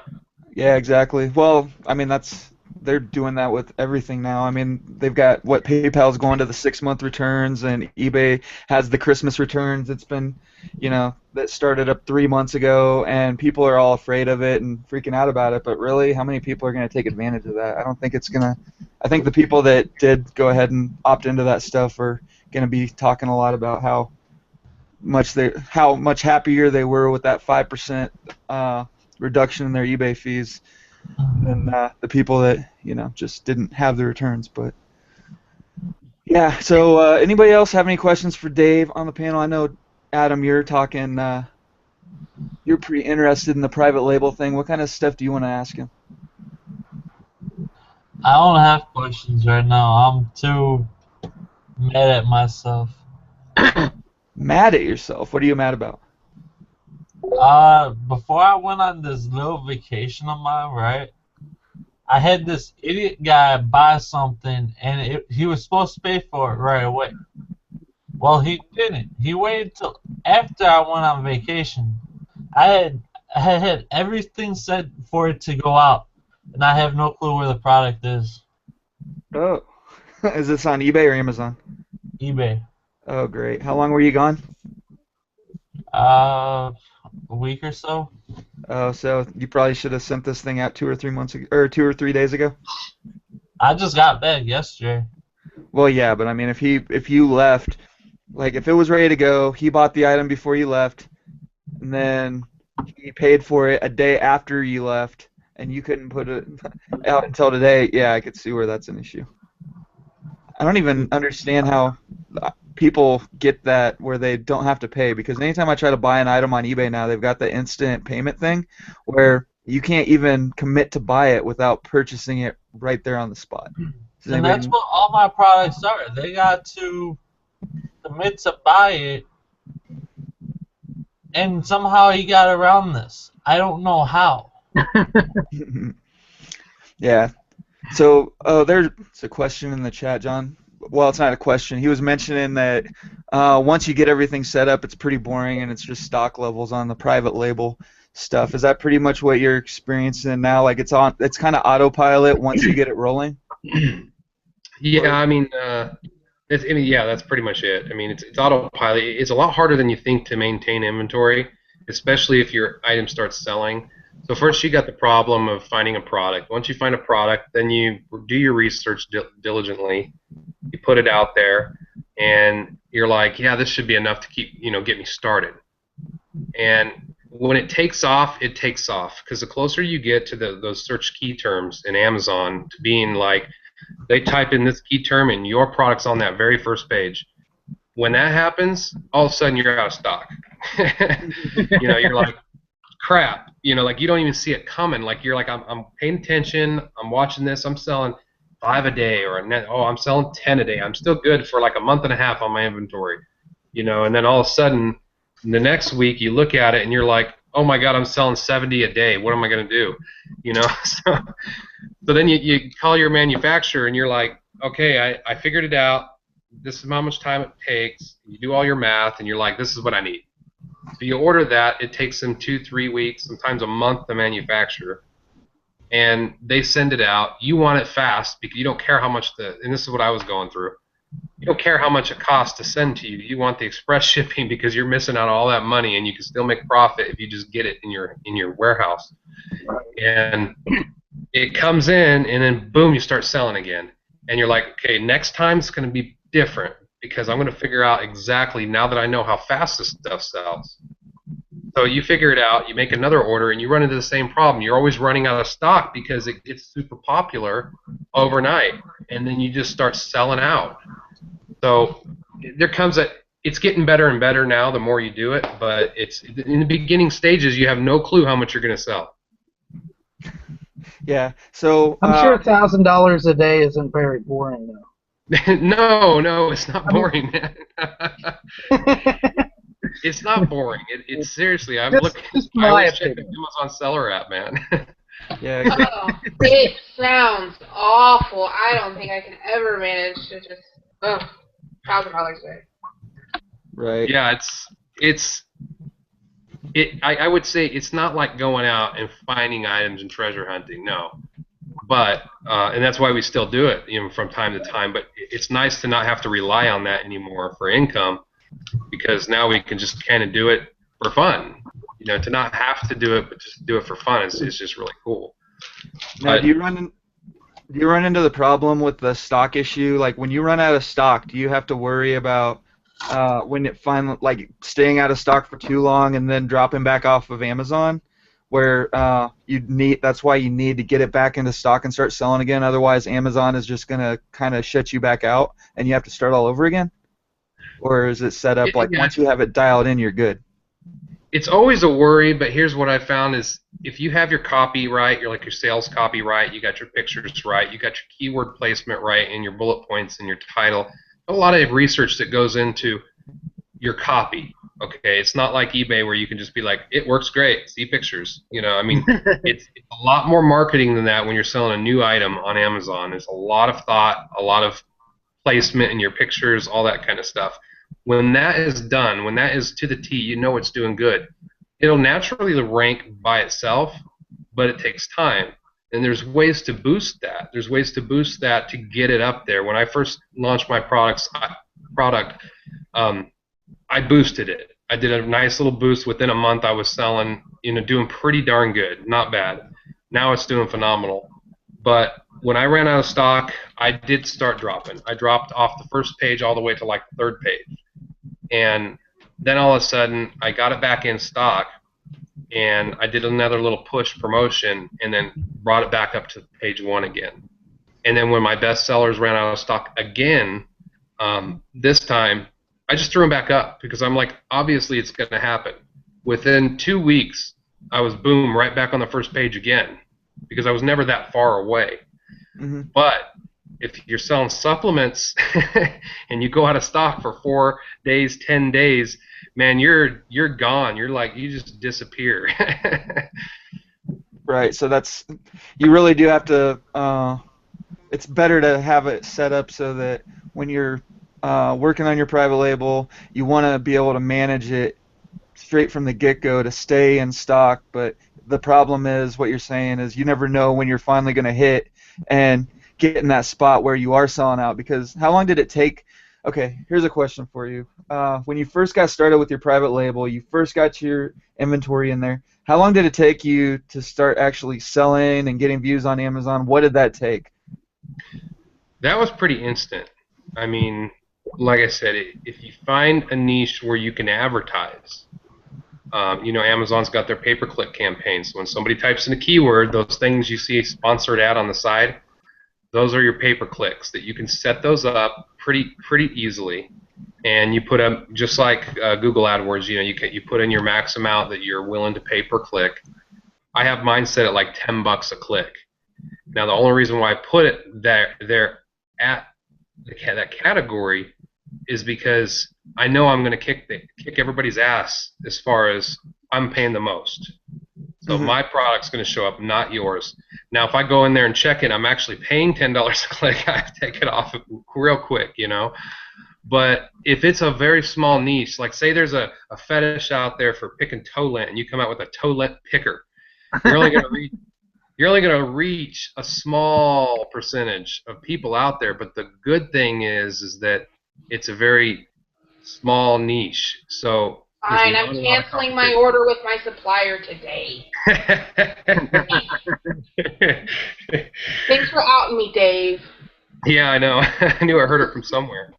Yeah, exactly. Well, I mean, that's they're doing that with everything now. I mean, they've got what PayPal's going to the 6-month returns, and eBay has the Christmas returns. It's been, that started up 3 months ago, and people are all afraid of it and freaking out about it. But really, how many people are going to take advantage of that? I don't think it's gonna. I think the people that did go ahead and opt into that stuff are going to be talking a lot about how much happier they were with that 5% reduction in their eBay fees than the people that just didn't have the returns. But yeah, so anybody else have any questions for Dave on the panel? I know Adam, you're talking. You're pretty interested in the private label thing. What kind of stuff do you want to ask him? I don't have questions right now. I'm too mad at myself. Mad at yourself? What are you mad about? Before I went on this little vacation of mine, right? I had this idiot guy buy something, and he was supposed to pay for it right away. Well, he didn't. He waited till after I went on vacation. I had everything set for it to go out, and I have no clue where the product is. Oh, is this on eBay or Amazon? eBay. Oh, great. How long were you gone? A week or so. Oh, so you probably should have sent this thing out 2 or 3 months ago, or 2 or 3 days ago. I just got back yesterday. Well, yeah, but I mean, if you left, like if it was ready to go, he bought the item before you left, and then he paid for it a day after you left, and you couldn't put it out until today. Yeah, I could see where that's an issue. I don't even understand how people get that where they don't have to pay, because anytime I try to buy an item on eBay now, they've got the instant payment thing where you can't even commit to buy it without purchasing it right there on the spot. And that's what all my products are. They got to commit to buy it, and somehow he got around this. I don't know how. Yeah. So, there's a question in the chat, John. Well, it's not a question. He was mentioning that once you get everything set up, it's pretty boring and it's just stock levels on the private label stuff. Is that pretty much what you're experiencing now? Like it's kind of autopilot once you get it rolling? Yeah, I mean, yeah, that's pretty much it. I mean, it's autopilot. It's a lot harder than you think to maintain inventory, especially if your item starts selling. So first you got the problem of finding a product. Once you find a product, then you do your research diligently. You put it out there, and you're like, yeah, this should be enough to get me started. And when it takes off, because the closer you get to those search key terms in Amazon to being like, they type in this key term and your product's on that very first page. When that happens, all of a sudden you're out of stock. You're like, crap. Like you don't even see it coming. Like you're like, I'm paying attention. I'm watching this. I'm selling 5 a day, or I'm selling 10 a day. I'm still good for like a month and a half on my inventory. And then all of a sudden, the next week you look at it and you're like, oh my God, I'm selling 70 a day. What am I going to do? So then you call your manufacturer and you're like, okay, I figured it out. This is how much time it takes. You do all your math and you're like, this is what I need. So you order that. It takes them 2-3 weeks, sometimes a month to manufacture. And they send it out. You want it fast because you don't care how much and this is what I was going through. You don't care how much it costs to send to you. You want the express shipping because you're missing out on all that money, and you can still make profit if you just get it in your warehouse. And it comes in, and then boom, you start selling again. And you're like, okay, next time it's going to be different because I'm going to figure out exactly now that I know how fast this stuff sells. So you figure it out, you make another order, and you run into the same problem. You're always running out of stock because it gets super popular overnight, and then you just start selling out. So there comes it's getting better and better now the more you do it, but it's in the beginning stages you have no clue how much you're going to sell. Yeah, so I'm sure $1,000 a day isn't very boring though. No, it's not boring, man. It's not boring. It's seriously. I always check the Amazon seller app, man. Yeah. It sounds awful. I don't think I can ever manage to just $1,000 a day. Right. Yeah, I would say it's not like going out and finding items and treasure hunting. No, But and that's why we still do it, from time to time. But it's nice to not have to rely on that anymore for income, because now we can just kind of do it for fun. To not have to do it, but just do it for fun is just really cool. Now, do you run into the problem with the stock issue? Like when you run out of stock, do you have to worry about when it finally, like, staying out of stock for too long and then dropping back off of Amazon, where that's why you need to get it back into stock and start selling again? Otherwise, Amazon is just gonna kind of shut you back out and you have to start all over again? Or is it set up like once you have it dialed in, you're good? It's always a worry, but here's what I found is if you have your copy right, your sales copy right, you got your pictures right, you got your keyword placement right, and your bullet points and your title. A lot of research that goes into your copy. Okay, it's not like eBay where you can just be like, it works great, see pictures. It's a lot more marketing than that when you're selling a new item on Amazon. There's a lot of thought, a lot of placement in your pictures, all that kind of stuff. When that is done, when that is to the T, it's doing good. It'll naturally rank by itself, but it takes time. And there's ways to boost that. There's ways to boost that to get it up there. When I first launched my product, I boosted it. I did a nice little boost. Within a month, I was selling, doing pretty darn good, not bad. Now it's doing phenomenal. But when I ran out of stock, I did start dropping. I dropped off the first page all the way to like the third page. And then all of a sudden, I got it back in stock, and I did another little push promotion, and then brought it back up to page 1 again. And then when my best sellers ran out of stock again, this time, I just threw them back up because I'm like, obviously it's going to happen. Within 2 weeks, I was boom, right back on the first page again because I was never that far away. Mm-hmm. But if you're selling supplements and you go out of stock for 4 days, 10 days, man, you're gone. You just disappear. Right. So you really do have to. It's better to have it set up so that when you're working on your private label, you want to be able to manage it straight from the get-go to stay in stock. But the problem is, what you're saying is, you never know when you're finally going to hit and get in that spot where you are selling out. Because how long did it take? Okay, here's a question for you. When you first got started with your private label, you first got your inventory in there. How long did it take you to start actually selling and getting views on Amazon? What did that take? That was pretty instant. I mean, like I said, if you find a niche where you can advertise, Amazon's got their pay-per-click campaigns. So when somebody types in a keyword, those things you see a sponsored ad on the side, those are your pay-per-clicks that you can set those up pretty easily. And you put up, just like Google AdWords, you put in your max amount that you're willing to pay per click. I have mine set at like $10 a click. Now the only reason why I put it there at that category is because I know I'm going to kick everybody's ass as far as I'm paying the most. So my product's going to show up, not yours. Now, if I go in there and check it, I'm actually paying $10 a click. I take it off real quick, But if it's a very small niche, like say there's a fetish out there for picking toe lint, and you come out with a toe lint picker, you're only going to reach a small percentage of people out there. But the good thing is that it's a very small niche. So fine, I'm canceling my order with my supplier today. Thanks for outing me, Dave. Yeah, I know. I knew I heard it from somewhere.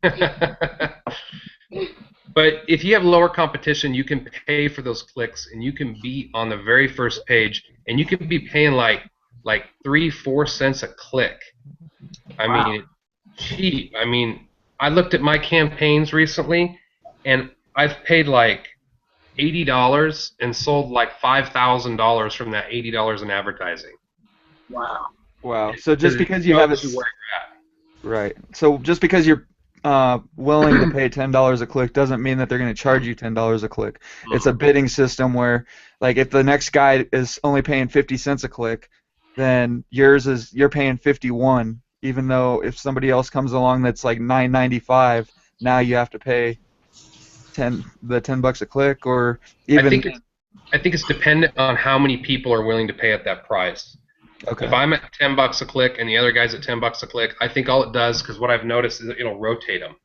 But if you have lower competition, you can pay for those clicks, and you can be on the very first page, and you can be paying like 3-4 cents a click. I mean, cheap. I mean, I looked at my campaigns recently, and I've paid like $80 and sold like $5,000 from that $80 in advertising. Wow. So just because you have it, right? So just because you're willing to pay $10 a click doesn't mean that they're going to charge you $10 a click. It's a bidding system where, like, if the next guy is only paying 50 cents a click, then you're paying 51. Even though if somebody else comes along that's like $9.95, now you have to pay $10 a click, or even. I think it's dependent on how many people are willing to pay at that price. Okay. If I'm at $10 a click and the other guy's at $10 a click, I think all it does, because what I've noticed is it'll rotate them.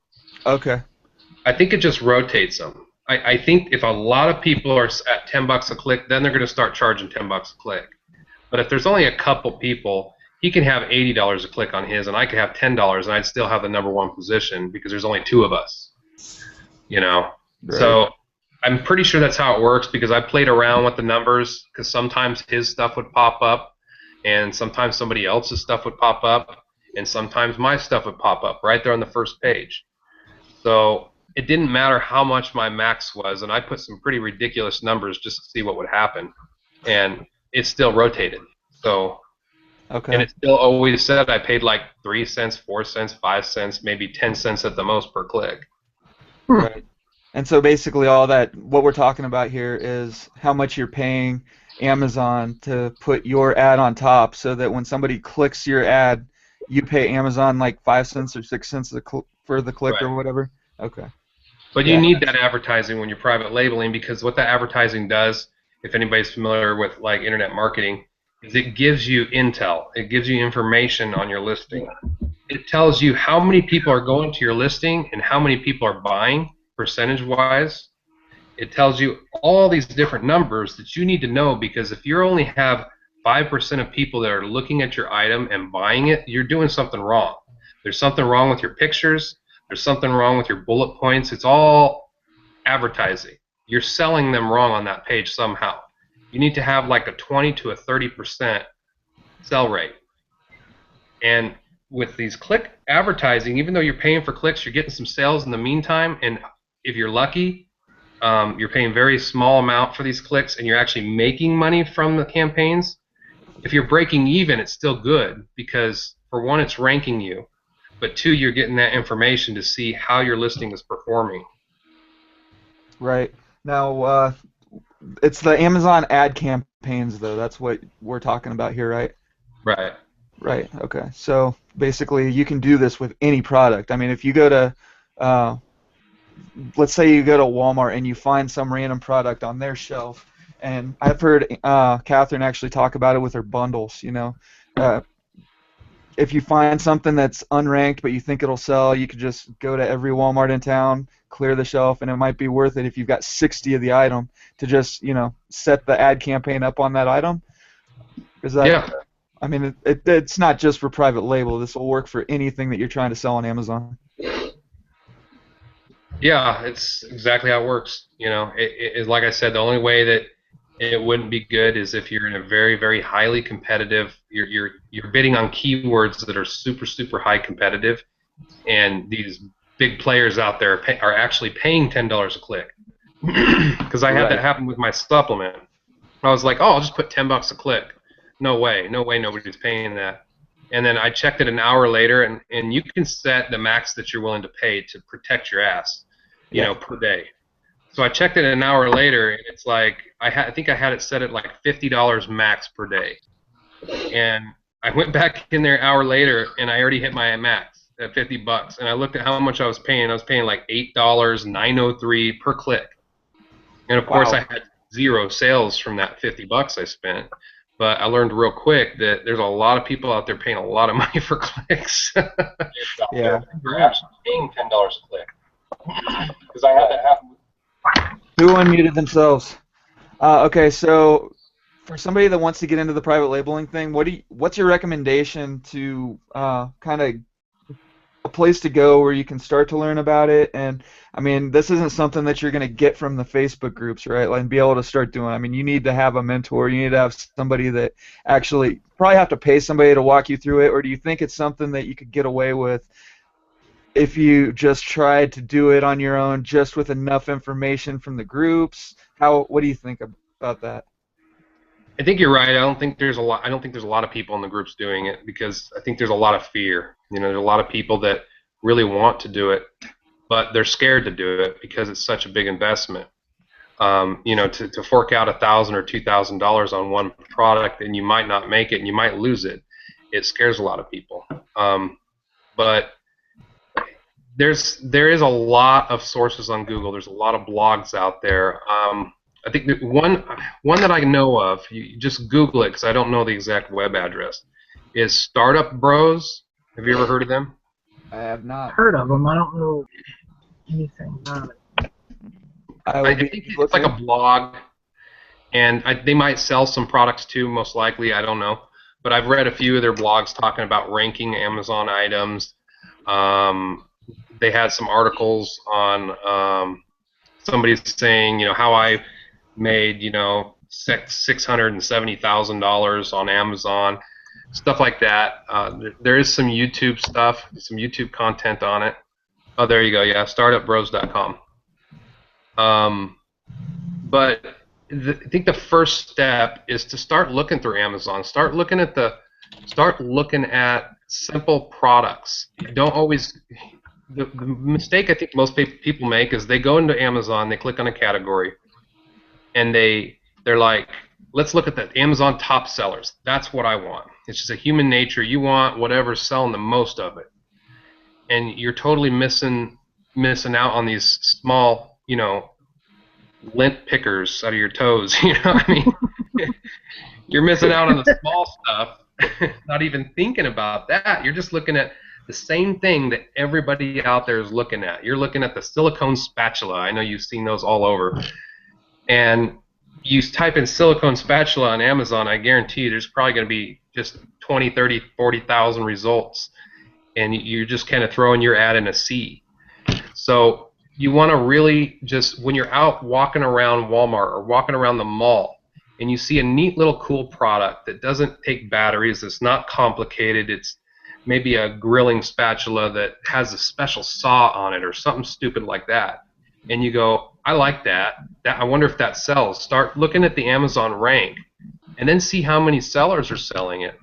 Okay. I think it just rotates them. I think if a lot of people are at $10 a click, then they're going to start charging $10 a click. But if there's only a couple people, he can have $80 a click on his, and I could have $10, and I'd still have the #1 position because there's only 2 of us. You know, Right. so I'm pretty sure that's how it works because I played around with the numbers because sometimes his stuff would pop up, and sometimes somebody else's stuff would pop up, and sometimes my stuff would pop up right there on the first page. So it didn't matter how much my max was, and I put some pretty ridiculous numbers just to see what would happen, and it still rotated. So, Okay. and it still always said I paid like 3 cents, 4 cents, 5 cents, maybe 10 cents at the most per click. Right. And so basically all that, what we're talking about here is how much you're paying Amazon to put your ad on top so that when somebody clicks your ad, you pay Amazon like 5 cents or 6 cents for the click or Right. whatever? Okay. But Yeah. you need that advertising when you're private labeling because what that advertising does, if anybody's familiar with like internet marketing, is it gives you intel. It gives you information on your listing. It tells you how many people are going to your listing and how many people are buying percentage-wise. It tells you all these different numbers that you need to know because if you only have 5% of people that are looking at your item and buying it, you're doing something wrong. There's something wrong with your pictures. There's something wrong with your bullet points. It's all advertising. You're selling them wrong on that page somehow. You need to have like a 20 to a 30% sell rate. And with these click advertising, even though you're paying for clicks, you're getting some sales in the meantime. And if you're lucky, you're paying very small amount for these clicks, and you're actually making money from the campaigns. If you're breaking even, it's still good because for one, it's ranking you, but two, you're getting that information to see how your listing is performing. Right. Now, it's the Amazon ad campaigns, though. That's what we're talking about here, right? Right. Right. Okay. So basically, you can do this with any product. I mean, if you go to, let's say you go to Walmart and you find some random product on their shelf, and I've heard Catherine actually talk about it with her bundles. You know, if you find something that's unranked but you think it'll sell, you could just go to every Walmart in town, clear the shelf, and it might be worth it if you've got 60 of the item to just, you know, set the ad campaign up on that item. Is that? Yeah. I mean, it's not just for private label. This will work for anything that you're trying to sell on Amazon. Yeah, it's exactly how it works. You know, it like I said, the only way that it wouldn't be good is if you're in a very, very highly competitive. You're bidding on keywords that are super, super high competitive, and these big players out there are actually paying $10 a click. Because I had that happen with my supplement. I was like, oh, I'll just put $10 a click. No way, nobody's paying that. And then I checked it an hour later, and you can set the max that you're willing to pay to protect your ass, you know, per day. So I checked it an hour later, and it's like I think I had it set at like $50 max per day. And I went back in there an hour later, and I already hit my max at $50. And I looked at how much I was paying. I was paying like $8, $9.03 per click. And of course, I had 0 sales from that $50 I spent. But I learned real quick that there's a lot of people out there paying a lot of money for clicks. Yeah. They're actually paying $10 a click. Because I had that happen. Who unmuted themselves? Okay, so for somebody that wants to get into the private labeling thing, what's your recommendation to kind of a place to go where you can start to learn about it? And I mean, this isn't something that you're going to get from the Facebook groups, right? Like, and be able to start doing. I mean, you need to have a mentor. You need to have somebody that actually probably have to pay somebody to walk you through it. Or do you think it's something that you could get away with if you just tried to do it on your own, just with enough information from the groups? What do you think about that? I think you're right. I don't think there's a lot of people in the groups doing it because I think there's a lot of fear. You know, there's a lot of people that really want to do it, but they're scared to do it because it's such a big investment. You know, to fork out $1,000 or $2,000 on one product and you might not make it and you might lose it. It scares a lot of people. But there is a lot of sources on Google. There's a lot of blogs out there. I think that one that I know of, you just Google it because I don't know the exact web address, is Startup Bros. Have you ever heard of them? I have not. Heard of them. I don't know anything about it. I think it's like a blog, and they might sell some products too, most likely. I don't know. But I've read a few of their blogs talking about ranking Amazon items. They had some articles on somebody saying, how I made, $670,000 on Amazon, stuff like that. There is some YouTube stuff, some YouTube content on it. Oh, there you go. Yeah, startupbros.com. But I think the first step is to start looking through Amazon. Start looking at simple products. You don't always. The mistake I think most people make is they go into Amazon, they click on a category, and they're like, let's look at the Amazon top sellers. That's what I want. It's just a human nature. You want whatever's selling the most of it, and you're totally missing out on these small, lint pickers out of your toes. You know what I mean? You're missing out on the small stuff. Not even thinking about that. You're just looking at the same thing that everybody out there is looking at. You're looking at the silicone spatula. I know you've seen those all over. And you type in silicone spatula on Amazon, I guarantee you there's probably going to be just 20, 30, 40,000 results. And you're just kind of throwing your ad in a sea. So you want to really just, when you're out walking around Walmart or walking around the mall, and you see a neat little cool product that doesn't take batteries, it's not complicated, it's maybe a grilling spatula that has a special saw on it or something stupid like that, and you go, I like that, I wonder if that sells. Start looking at the Amazon rank and then see how many sellers are selling it.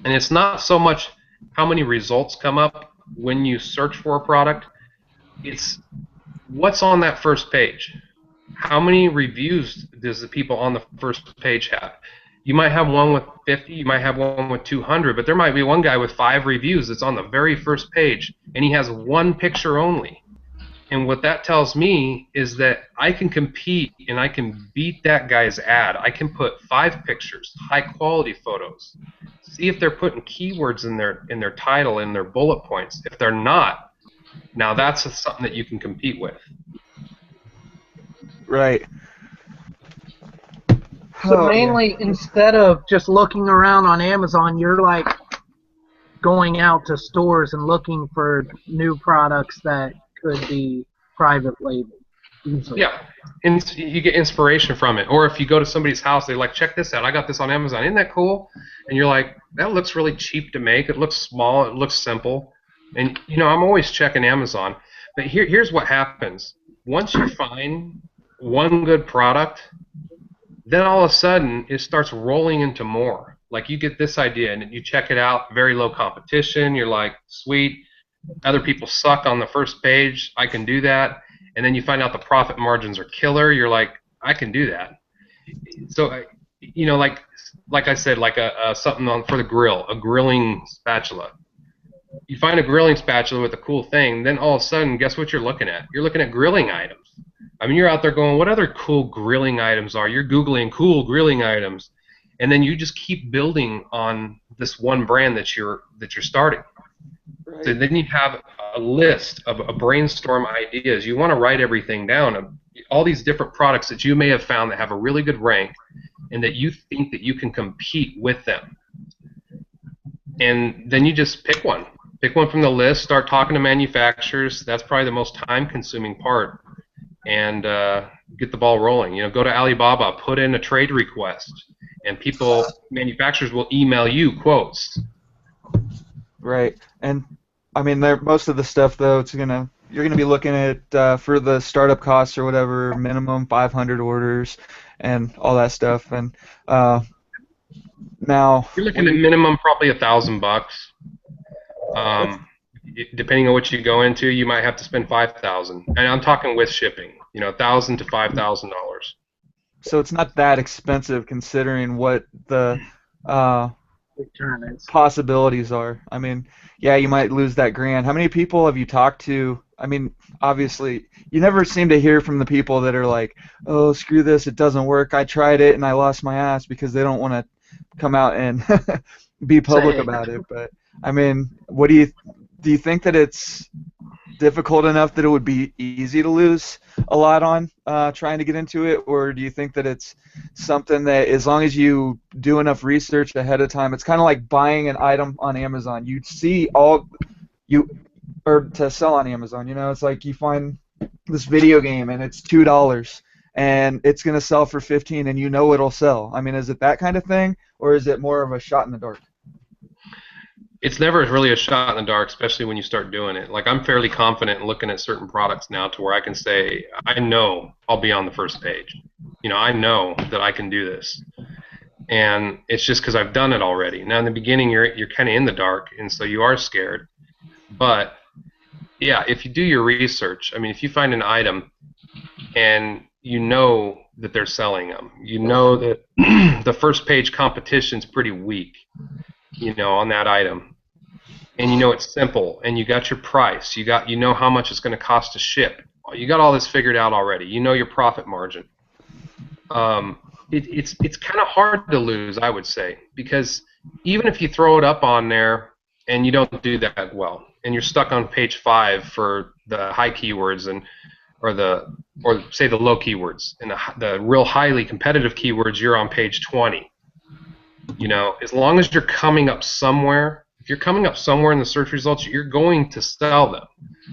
And it's not so much how many results come up when you search for a product, it's what's on that first page. How many reviews does the people on the first page have? You might have one with 50, you might have one with 200, but there might be one guy with 5 reviews that's on the very first page, and he has one picture only. And what that tells me is that I can compete and I can beat that guy's ad. I can put 5 pictures, high-quality photos. See if they're putting keywords in their title, in their bullet points. If they're not, now that's something that you can compete with. Right. So mainly, instead of just looking around on Amazon, you're like going out to stores and looking for new products that could be private label. Easily. Yeah, and you get inspiration from it. Or if you go to somebody's house, they're like, check this out, I got this on Amazon, isn't that cool? And you're like, that looks really cheap to make, it looks small, it looks simple. And I'm always checking Amazon. But here's what happens. Once you find one good product, then all of a sudden it starts rolling into more. Like you get this idea and you check it out, very low competition, you're like, sweet, other people suck on the first page, I can do that. And then you find out the profit margins are killer, you're like, I can do that. So, like I said, like something for the grill, a grilling spatula. You find a grilling spatula with a cool thing, then all of a sudden, guess what you're looking at? You're looking at grilling items. I mean, you're out there going, what other cool grilling items are? You're Googling cool grilling items, and then you just keep building on this one brand that you're starting. Right. So then you have a list of a brainstorm ideas. You want to write everything down of all these different products that you may have found that have a really good rank, and that you think that you can compete with them. And then you just pick one. Pick one from the list, start talking to manufacturers. That's probably the most time-consuming part. And get the ball rolling. Go to Alibaba, put in a trade request, and manufacturers will email you quotes. Right. And I mean, most of the stuff though, you're gonna be looking at for the startup costs or whatever, minimum 500 orders and all that stuff. And now you're looking at minimum probably $1,000. Depending on what you go into, you might have to spend $5,000, and I'm talking with shipping. $1,000 to $5,000. So it's not that expensive considering what the return it. possibilities are. I mean, yeah, you might lose that grand. How many people have you talked to? I mean, obviously, you never seem to hear from the people that are like, "Oh, screw this, it doesn't work. I tried it and I lost my ass," because they don't want to come out and be public Say it. about it. But I mean, what do you think that it's difficult enough that it would be easy to lose a lot on trying to get into it, or do you think that it's something that as long as you do enough research ahead of time, it's kind of like buying an item on Amazon. You see or to sell on Amazon, it's like you find this video game and it's $2 and it's going to sell for 15 and it'll sell. I mean, is it that kind of thing, or is it more of a shot in the dark? It's never really a shot in the dark, especially when you start doing it. Like, I'm fairly confident in looking at certain products now to where I can say, I know I'll be on the first page. I know that I can do this. And it's just because I've done it already. Now, in the beginning, you're kind of in the dark, and so you are scared. But, yeah, if you do your research, I mean, if you find an item and you know that they're selling them, you know that the first page competition's pretty weak, on that item, and it's simple, and you got your price, you know how much it's going to cost to ship, you got all this figured out already, your profit margin. It's kind of hard to lose, I would say, because even if you throw it up on there and you don't do that well, and you're stuck on page 5 for the high keywords or say the low keywords, and the real highly competitive keywords, you're on page 20. As long as you're coming up somewhere, if you're coming up somewhere in the search results, you're going to sell them.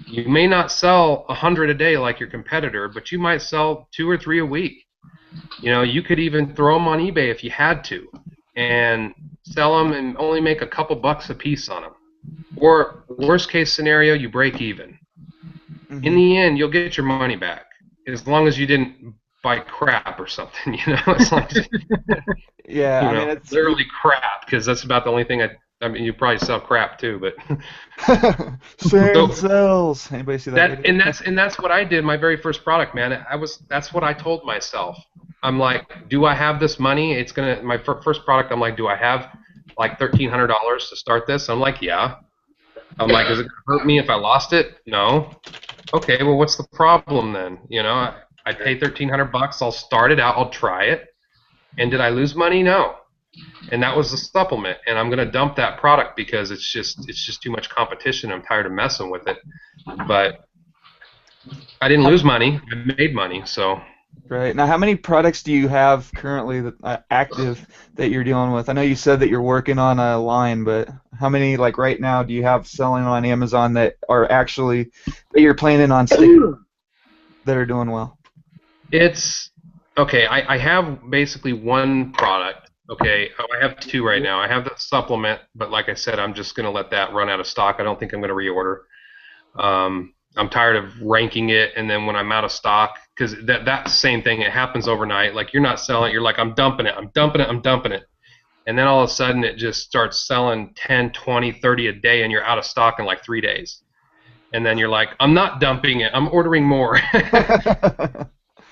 You may not sell 100 a day like your competitor, but you might sell 2 or 3 a week. You could even throw them on eBay if you had to, and sell them and only make a couple bucks a piece on them. Or worst case scenario, you break even. Mm-hmm. In the end, you'll get your money back, as long as you didn't buy crap or something, As long as yeah, I mean, it's literally crap, because that's about the only thing I mean, you probably sell crap too, but sells. Anybody see that? And that's what I did. My very first product, man. That's what I told myself. I'm like, do I have this money? My first product. I'm like, do I have like $1,300 to start this? I'm like, yeah. I'm like, is it gonna hurt me if I lost it? No. Okay, well, what's the problem then? I pay $1,300. I'll start it out. I'll try it. And did I lose money? No. And that was the supplement. And I'm gonna dump that product because it's just too much competition. I'm tired of messing with it. But I didn't lose money. I made money. So. Right. Now, how many products do you have currently that active that you're dealing with? I know you said that you're working on a line, but how many, like right now, do you have selling on Amazon that are actually that you're planning on sticking that are doing well? It's okay. I have basically one product. Okay, I have 2 right now. I have the supplement, but like I said, I'm just gonna let that run out of stock. I don't think I'm gonna reorder. I'm tired of ranking it, and then when I'm out of stock, because that same thing, it happens overnight. Like, you're not selling it, you're like, I'm dumping it, and then all of a sudden it just starts selling 10, 20, 30 a day, and you're out of stock in like 3 days. And then you're like, I'm not dumping it, I'm ordering more.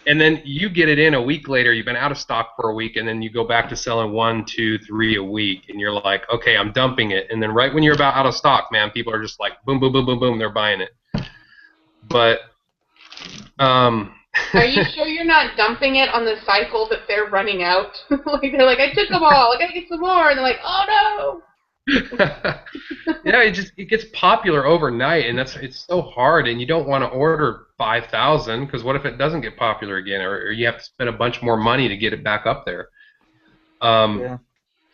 And then you get it in a week later, you've been out of stock for a week, and then you go back to selling 1, 2, 3 a week, and you're like, okay, I'm dumping it. And then right when you're about out of stock, man, people are just like, boom, boom, boom, boom, boom, they're buying it. But, Are you sure you're not dumping it on the cycle that they're running out? Like, they're like, I took them all, I gotta get some more, and they're like, oh no! Yeah, it gets popular overnight, and it's so hard, and you don't want to order 5,000, because what if it doesn't get popular again, or you have to spend a bunch more money to get it back up there. Yeah.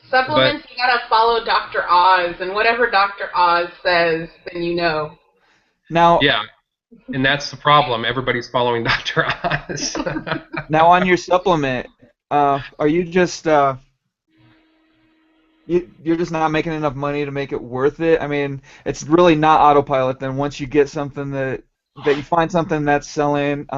Supplements, you gotta follow Dr. Oz, and whatever Dr. Oz says, then Now. Yeah. And that's the problem. Everybody's following Dr. Oz. Now, on your supplement, are you just you're just not making enough money to make it worth it? I mean, it's really not autopilot. Then once you get something that you find something that's selling,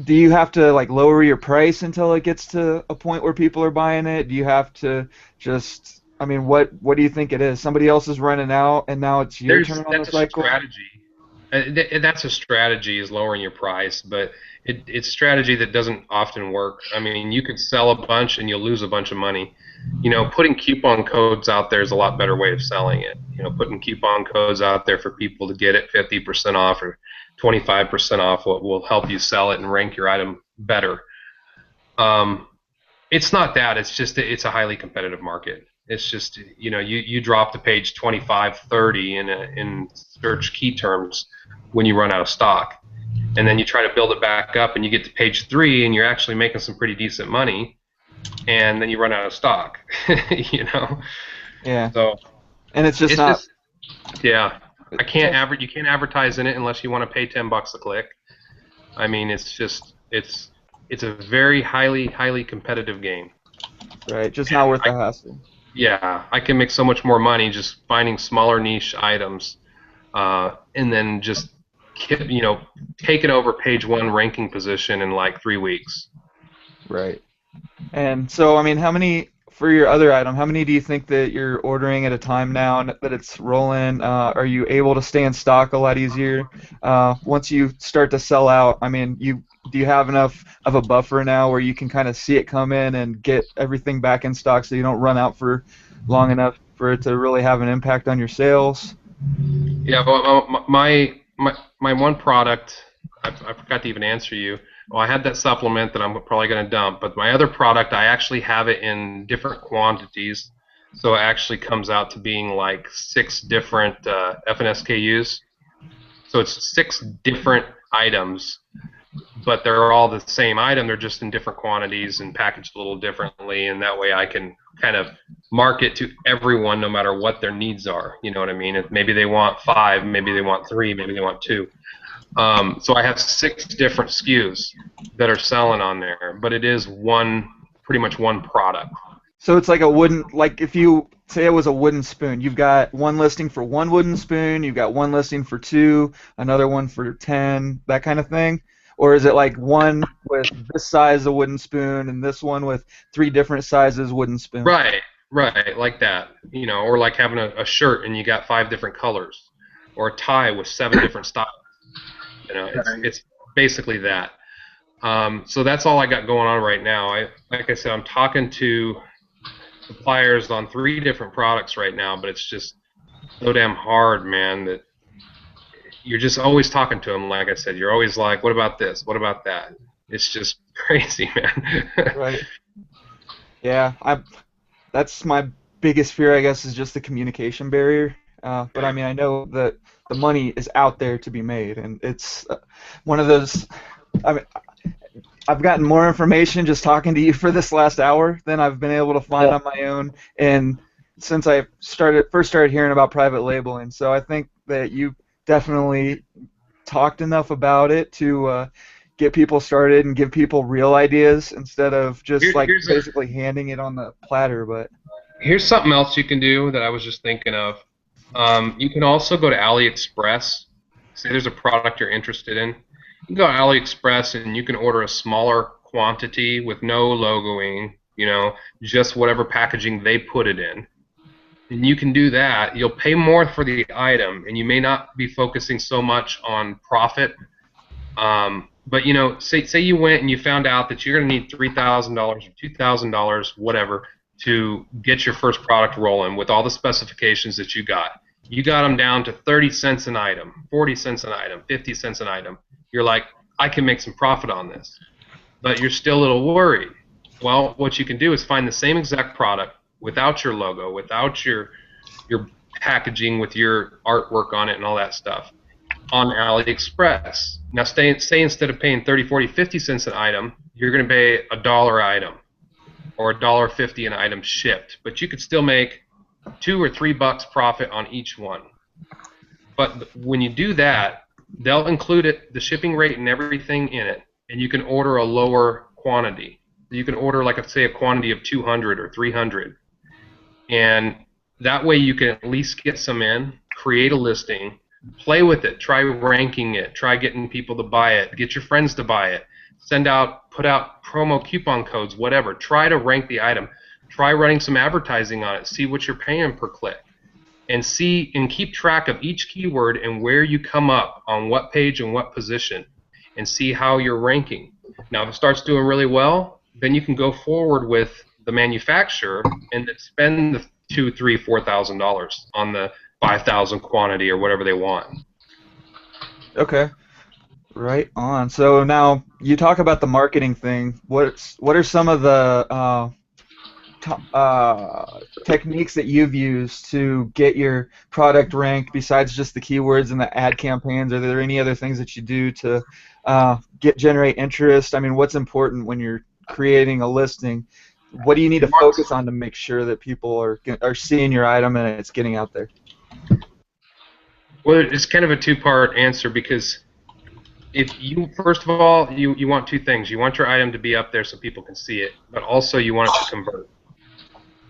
do you have to like lower your price until it gets to a point where people are buying it? Do you have to just? I mean, what do you think it is? Somebody else is running out, and now it's your turn on the cycle. Strategy. That's a strategy, is lowering your price, but it's a strategy that doesn't often work. I mean, you could sell a bunch and you'll lose a bunch of money. You know, putting coupon codes out there is a lot better way of selling it. You know, putting coupon codes out there for people to get it 50% off or 25% off will help you sell it and rank your item better. It's not that. It's just it's a highly competitive market. It's just, you know, you drop to page 25, 30 in search key terms when you run out of stock. And then you try to build it back up and you get to page 3 and you're actually making some pretty decent money, and then you run out of stock. You know? Yeah. So, and it's not. Yeah. You can't advertise in it unless you want to pay $10 a click. I mean, it's a very highly competitive game. Right, just not worth the hassle. Yeah, I can make so much more money just finding smaller niche items, and then just taking over page 1 ranking position in like 3 weeks. Right. And so, I mean, how many for your other item? How many do you think that you're ordering at a time now that it's rolling? Are you able to stay in stock a lot easier once you start to sell out? I mean, do you have enough of a buffer now where you can kind of see it come in and get everything back in stock so you don't run out for long enough for it to really have an impact on your sales? Yeah, well, my one product, I forgot to even answer you. Well, I had that supplement that I'm probably going to dump, but my other product, I actually have it in different quantities, so it actually comes out to being like 6 different FNSKUs. So it's 6 different items, but they're all the same item. They're just in different quantities and packaged a little differently, and that way I can kind of market to everyone no matter what their needs are. You know what I mean? If maybe they want 5, maybe they want 3, maybe they want 2. So I have 6 different SKUs that are selling on there, but it is pretty much one product. So it's like if you say it was a wooden spoon, you've got one listing for 1 wooden spoon, you've got one listing for 2, another one for 10, that kind of thing? Or is it like one with this size of wooden spoon and this one with 3 different sizes wooden spoon? Right, like that. You know, or like having a shirt and you got 5 different colors, or a tie with 7 different styles. You know, it's basically that. So that's all I got going on right now. Like I said, I'm talking to suppliers on 3 different products right now, but it's just so damn hard, man, that you're just always talking to them. Like I said, you're always like, what about this? What about that? It's just crazy, man. Right. Yeah, that's my biggest fear, I guess, is just the communication barrier. But I mean, I know that the money is out there to be made, and it's one of those. I mean, I've gotten more information just talking to you for this last hour than I've been able to find on my own, and since I first started hearing about private labeling. So I think that you definitely talked enough about it to get people started and give people real ideas instead of just basically handing it on the platter. But here's something else you can do that I was just thinking of. You can also go to AliExpress. Say there's a product you're interested in. You can go to AliExpress and you can order a smaller quantity with no logoing, you know, just whatever packaging they put it in. And you can do that. You'll pay more for the item, and you may not be focusing so much on profit. But, you know, say you went and you found out that you're going to need $3,000 or $2,000, whatever, to get your first product rolling with all the specifications that you got. You got them down to 30 cents an item, 40 cents an item, 50 cents an item. You're like, I can make some profit on this. But you're still a little worried. Well, what you can do is find the same exact product without your logo, without your packaging with your artwork on it and all that stuff on AliExpress. Now, say instead of paying 30, 40, 50 cents an item, you're going to pay $1 item or $1.50 an item shipped. But you could still make $2 or $3 profit on each one. But when you do that, they'll include the shipping rate and everything in it, and you can order a lower quantity. You can order, like, say, a quantity of 200 or 300. And that way you can at least get some in, create a listing, play with it, try ranking it, try getting people to buy it, get your friends to buy it, put out promo coupon codes, whatever. Try to rank the item. Try running some advertising on it. See what you're paying per click. and see and keep track of each keyword and where you come up on what page and what position, and see how you're ranking. Now, if it starts doing really well, then you can go forward with the manufacturer and spend the $2,000, $3,000, $4,000 on the 5,000 quantity or whatever they want. Okay. Right on. So now you talk about the marketing thing. What are some of the techniques that you've used to get your product ranked besides just the keywords and the ad campaigns? Are there any other things that you do to generate interest? I mean, what's important when you're creating a listing? What do you need to focus on to make sure that people are seeing your item and it's getting out there? Well, it's kind of a two-part answer, because if you, first of all, you want two things. You want your item to be up there so people can see it, but also you want it to convert.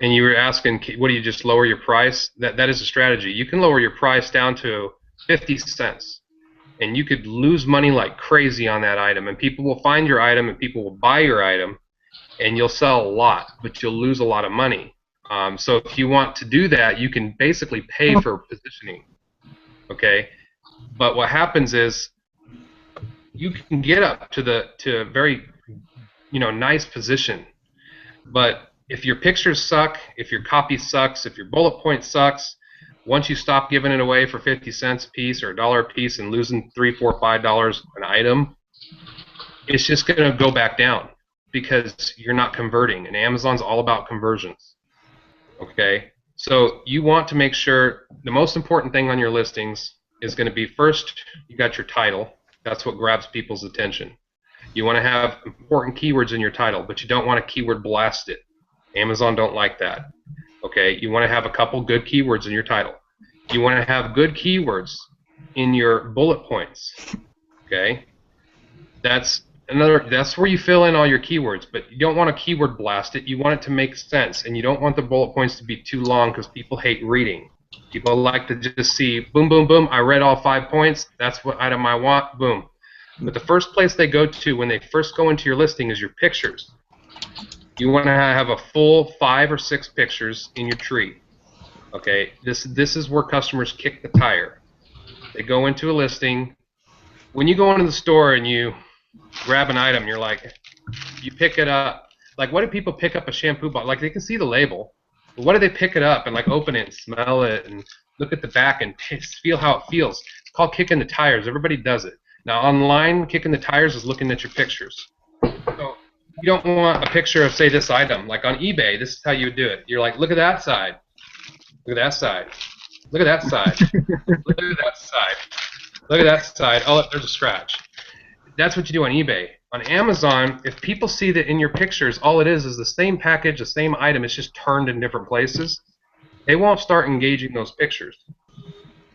And you were asking, what do you just lower your price? That is a strategy. You can lower your price down to 50 cents, and you could lose money like crazy on that item, and people will find your item and people will buy your item, and you'll sell a lot, but you'll lose a lot of money. So if you want to do that, you can basically pay for positioning. Okay, but what happens is you can get up to a very nice position, but if your pictures suck, if your copy sucks, if your bullet point sucks, once you stop giving it away for 50 cents a piece or $1 a piece and losing $3, $4, $5 an item, it's just going to go back down because you're not converting, and Amazon's all about conversions. Okay, so you want to make sure the most important thing on your listings is going to be, first, you got your title. That's what grabs people's attention. You want to have important keywords in your title, but you don't want to keyword blast it. Amazon don't like that. Okay, you want to have a couple good keywords in your title. You want to have good keywords in your bullet points. Okay, that's where you fill in all your keywords, but you don't want to keyword blast it. You want it to make sense, and you don't want the bullet points to be too long because people hate reading. People like to just see boom, boom, boom. I read all 5 points. That's what item I want. Boom. But the first place they go to when they first go into your listing is your pictures. You want to have a full 5 or 6 pictures in your tree. Okay, this is where customers kick the tire. They go into a listing. When you go into the store and you grab an item, you're like, you pick it up. Like, what do people pick up a shampoo bottle? Like, they can see the label, but what do they pick it up and like open it and smell it and look at the back and feel how it feels? It's called kicking the tires. Everybody does it. Now, online, kicking the tires is looking at your pictures. So you don't want a picture of, say, this item. Like on eBay, this is how you would do it. You're like, look at that side. Look at that side. Look at that side. Look at that side. Look at that side. Oh, there's a scratch. That's what you do on eBay. On Amazon, if people see that in your pictures, all it is the same package, the same item, it's just turned in different places, they won't start engaging those pictures.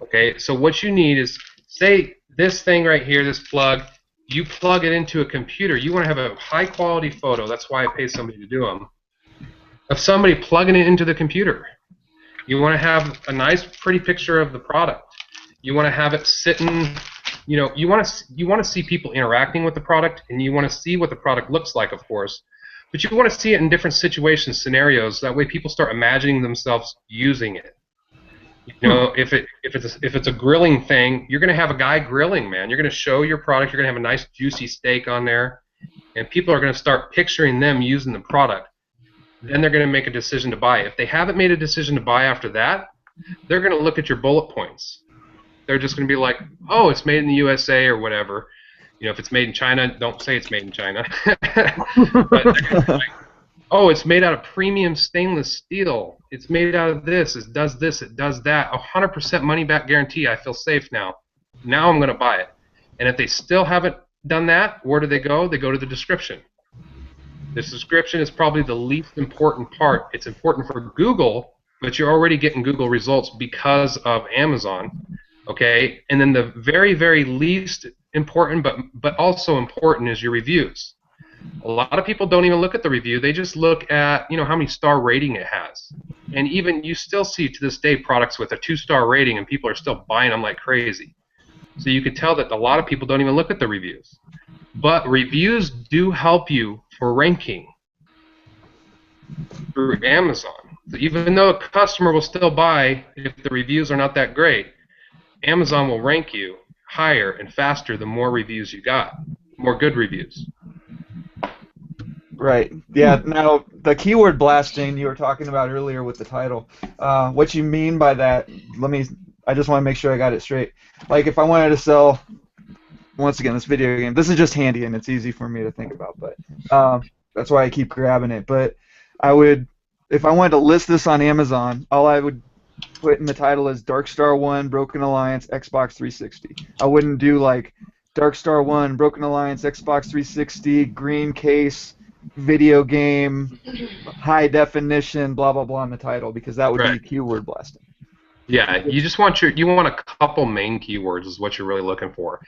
Okay, so what you need is, say, this thing right here, this plug, you plug it into a computer. You want to have a high-quality photo. That's why I pay somebody to do them. Of somebody plugging it into the computer. You want to have a nice, pretty picture of the product. You want to have it sitting. You want to see people interacting with the product, and you want to see what the product looks like, of course. But you want to see it in different situations, scenarios. That way, people start imagining themselves using it. If it's a grilling thing, you're going to have a guy grilling, man. You're going to show your product. You're going to have a nice juicy steak on there, and people are going to start picturing them using the product. Then they're going to make a decision to buy. If they haven't made a decision to buy after that, they're going to look at your bullet points. They're just going to be like, oh, it's made in the USA or whatever. If it's made in China, don't say it's made in China. But they're going to be like, oh, it's made out of premium stainless steel. It's made out of this. It does this. It does that. 100% money back guarantee. I feel safe now. Now I'm going to buy it. And if they still haven't done that, where do they go? They go to the description. The description is probably the least important part. It's important for Google, but you're already getting Google results because of Amazon. Okay? And then the very, very least important, but also important, is your reviews. A lot of people don't even look at the review. They just look at, how many star rating it has. And even you still see to this day products with a 2-star rating, and people are still buying them like crazy. So you can tell that a lot of people don't even look at the reviews. But reviews do help you for ranking through Amazon. So even though a customer will still buy if the reviews are not that great, Amazon will rank you higher and faster the more reviews you got, more good reviews. Right. Yeah. Now, the keyword blasting you were talking about earlier with the title, what you mean by that, I just want to make sure I got it straight. Like, if I wanted to sell, once again, this video game, this is just handy and it's easy for me to think about, but that's why I keep grabbing it. But if I wanted to list this on Amazon, all I would put in the title is Darkstar 1, Broken Alliance, Xbox 360. I wouldn't do like Darkstar 1, Broken Alliance, Xbox 360, green case, video game, high definition, blah blah blah in the title, because that would be keyword blasting. Yeah, you just want a couple main keywords is what you're really looking for,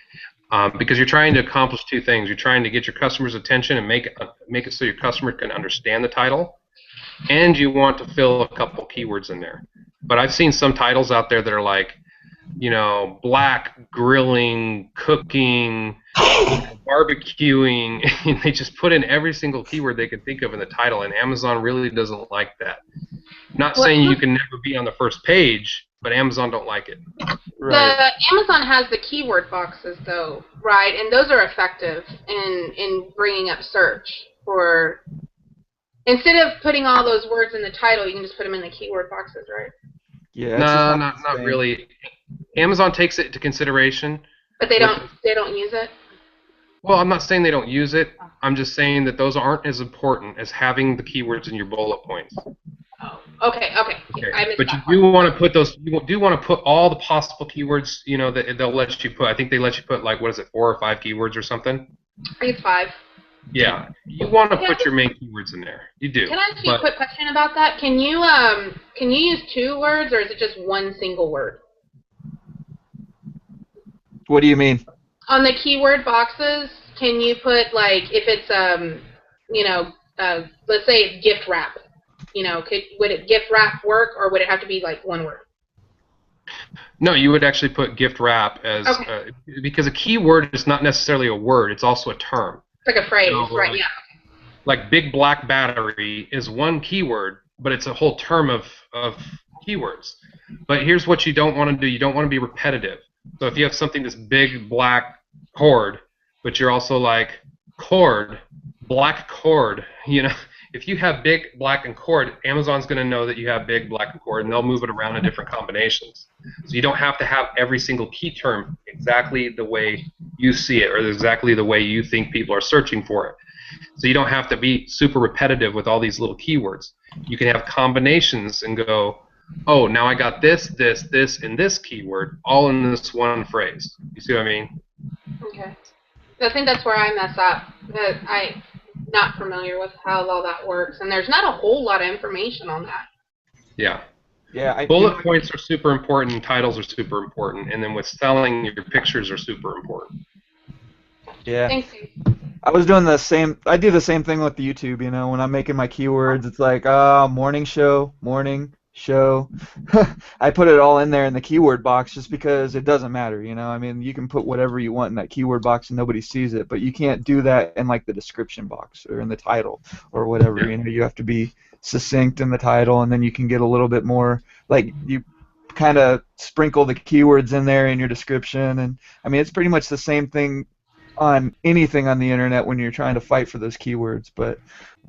because you're trying to accomplish two things. You're trying to get your customer's attention and make it so your customer can understand the title, and you want to fill a couple keywords in there. But I've seen some titles out there that are like, black grilling, cooking, barbecuing, and they just put in every single keyword they can think of in the title, and Amazon really doesn't like that. Not saying you can never be on the first page, but Amazon don't like it. Right. Amazon has the keyword boxes, though, right? And those are effective in bringing up search for. Instead of putting all those words in the title, you can just put them in the keyword boxes, right? Yeah. No, not really. Amazon takes it into consideration. But they don't use it? Well, I'm not saying they don't use it. I'm just saying that those aren't as important as having the keywords in your bullet points. Oh, okay. But you do want to put those. You do want to put all the possible keywords. That they'll let you put. I think they let you put 4 or 5 keywords or something. I think it's 5. Yeah, you want to put your main keywords in there. You do. Can I ask you a quick question about that? Can you use 2 words, or is it just one single word? What do you mean? On the keyword boxes, can you put if it's let's say it's gift wrap, would it gift wrap work, or would it have to be one word? No, you would actually put gift wrap as because a keyword is not necessarily a word; it's also a term. It's like a phrase, right? Yeah. Like big black battery is one keyword, but it's a whole term of keywords. But here's what you don't want to do: you don't want to be repetitive. So if you have something that's big black cord, but you're also like cord, black cord, if you have big black and cord, Amazon's going to know that you have big black and cord, and they'll move it around in different combinations. So you don't have to have every single key term exactly the way you see it or exactly the way you think people are searching for it. So you don't have to be super repetitive with all these little keywords. You can have combinations and go, oh, now I got this, and this keyword all in this one phrase. You see what I mean? Okay. So I think that's where I mess up. I'm not familiar with how all that works, and there's not a whole lot of information on that. Yeah. Yeah. Bullet points are super important, titles are super important, and then with selling, your pictures are super important. Yeah. Thanks. I was doing the same. I do the same thing with YouTube. When I'm making my keywords, it's like morning show. I put it all in there in the keyword box just because it doesn't matter. I mean, you can put whatever you want in that keyword box and nobody sees it, but you can't do that in the description box or in the title or whatever. Yeah. You have to be succinct in the title, and then you can get a little bit more you kind of sprinkle the keywords in there in your description, and I mean it's pretty much the same thing on anything on the internet when you're trying to fight for those keywords. But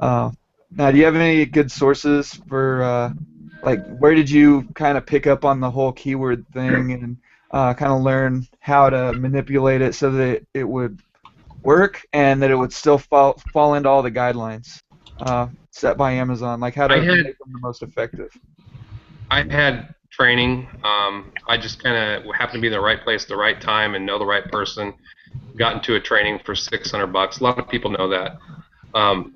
now, do you have any good sources for where did you kind of pick up on the whole keyword thing and kind of learn how to manipulate it so that it would work and that it would still fall into all the guidelines set by Amazon, how to make them the most effective? I had training. I just kind of happened to be in the right place at the right time and know the right person. Got into a training for $600. A lot of people know that.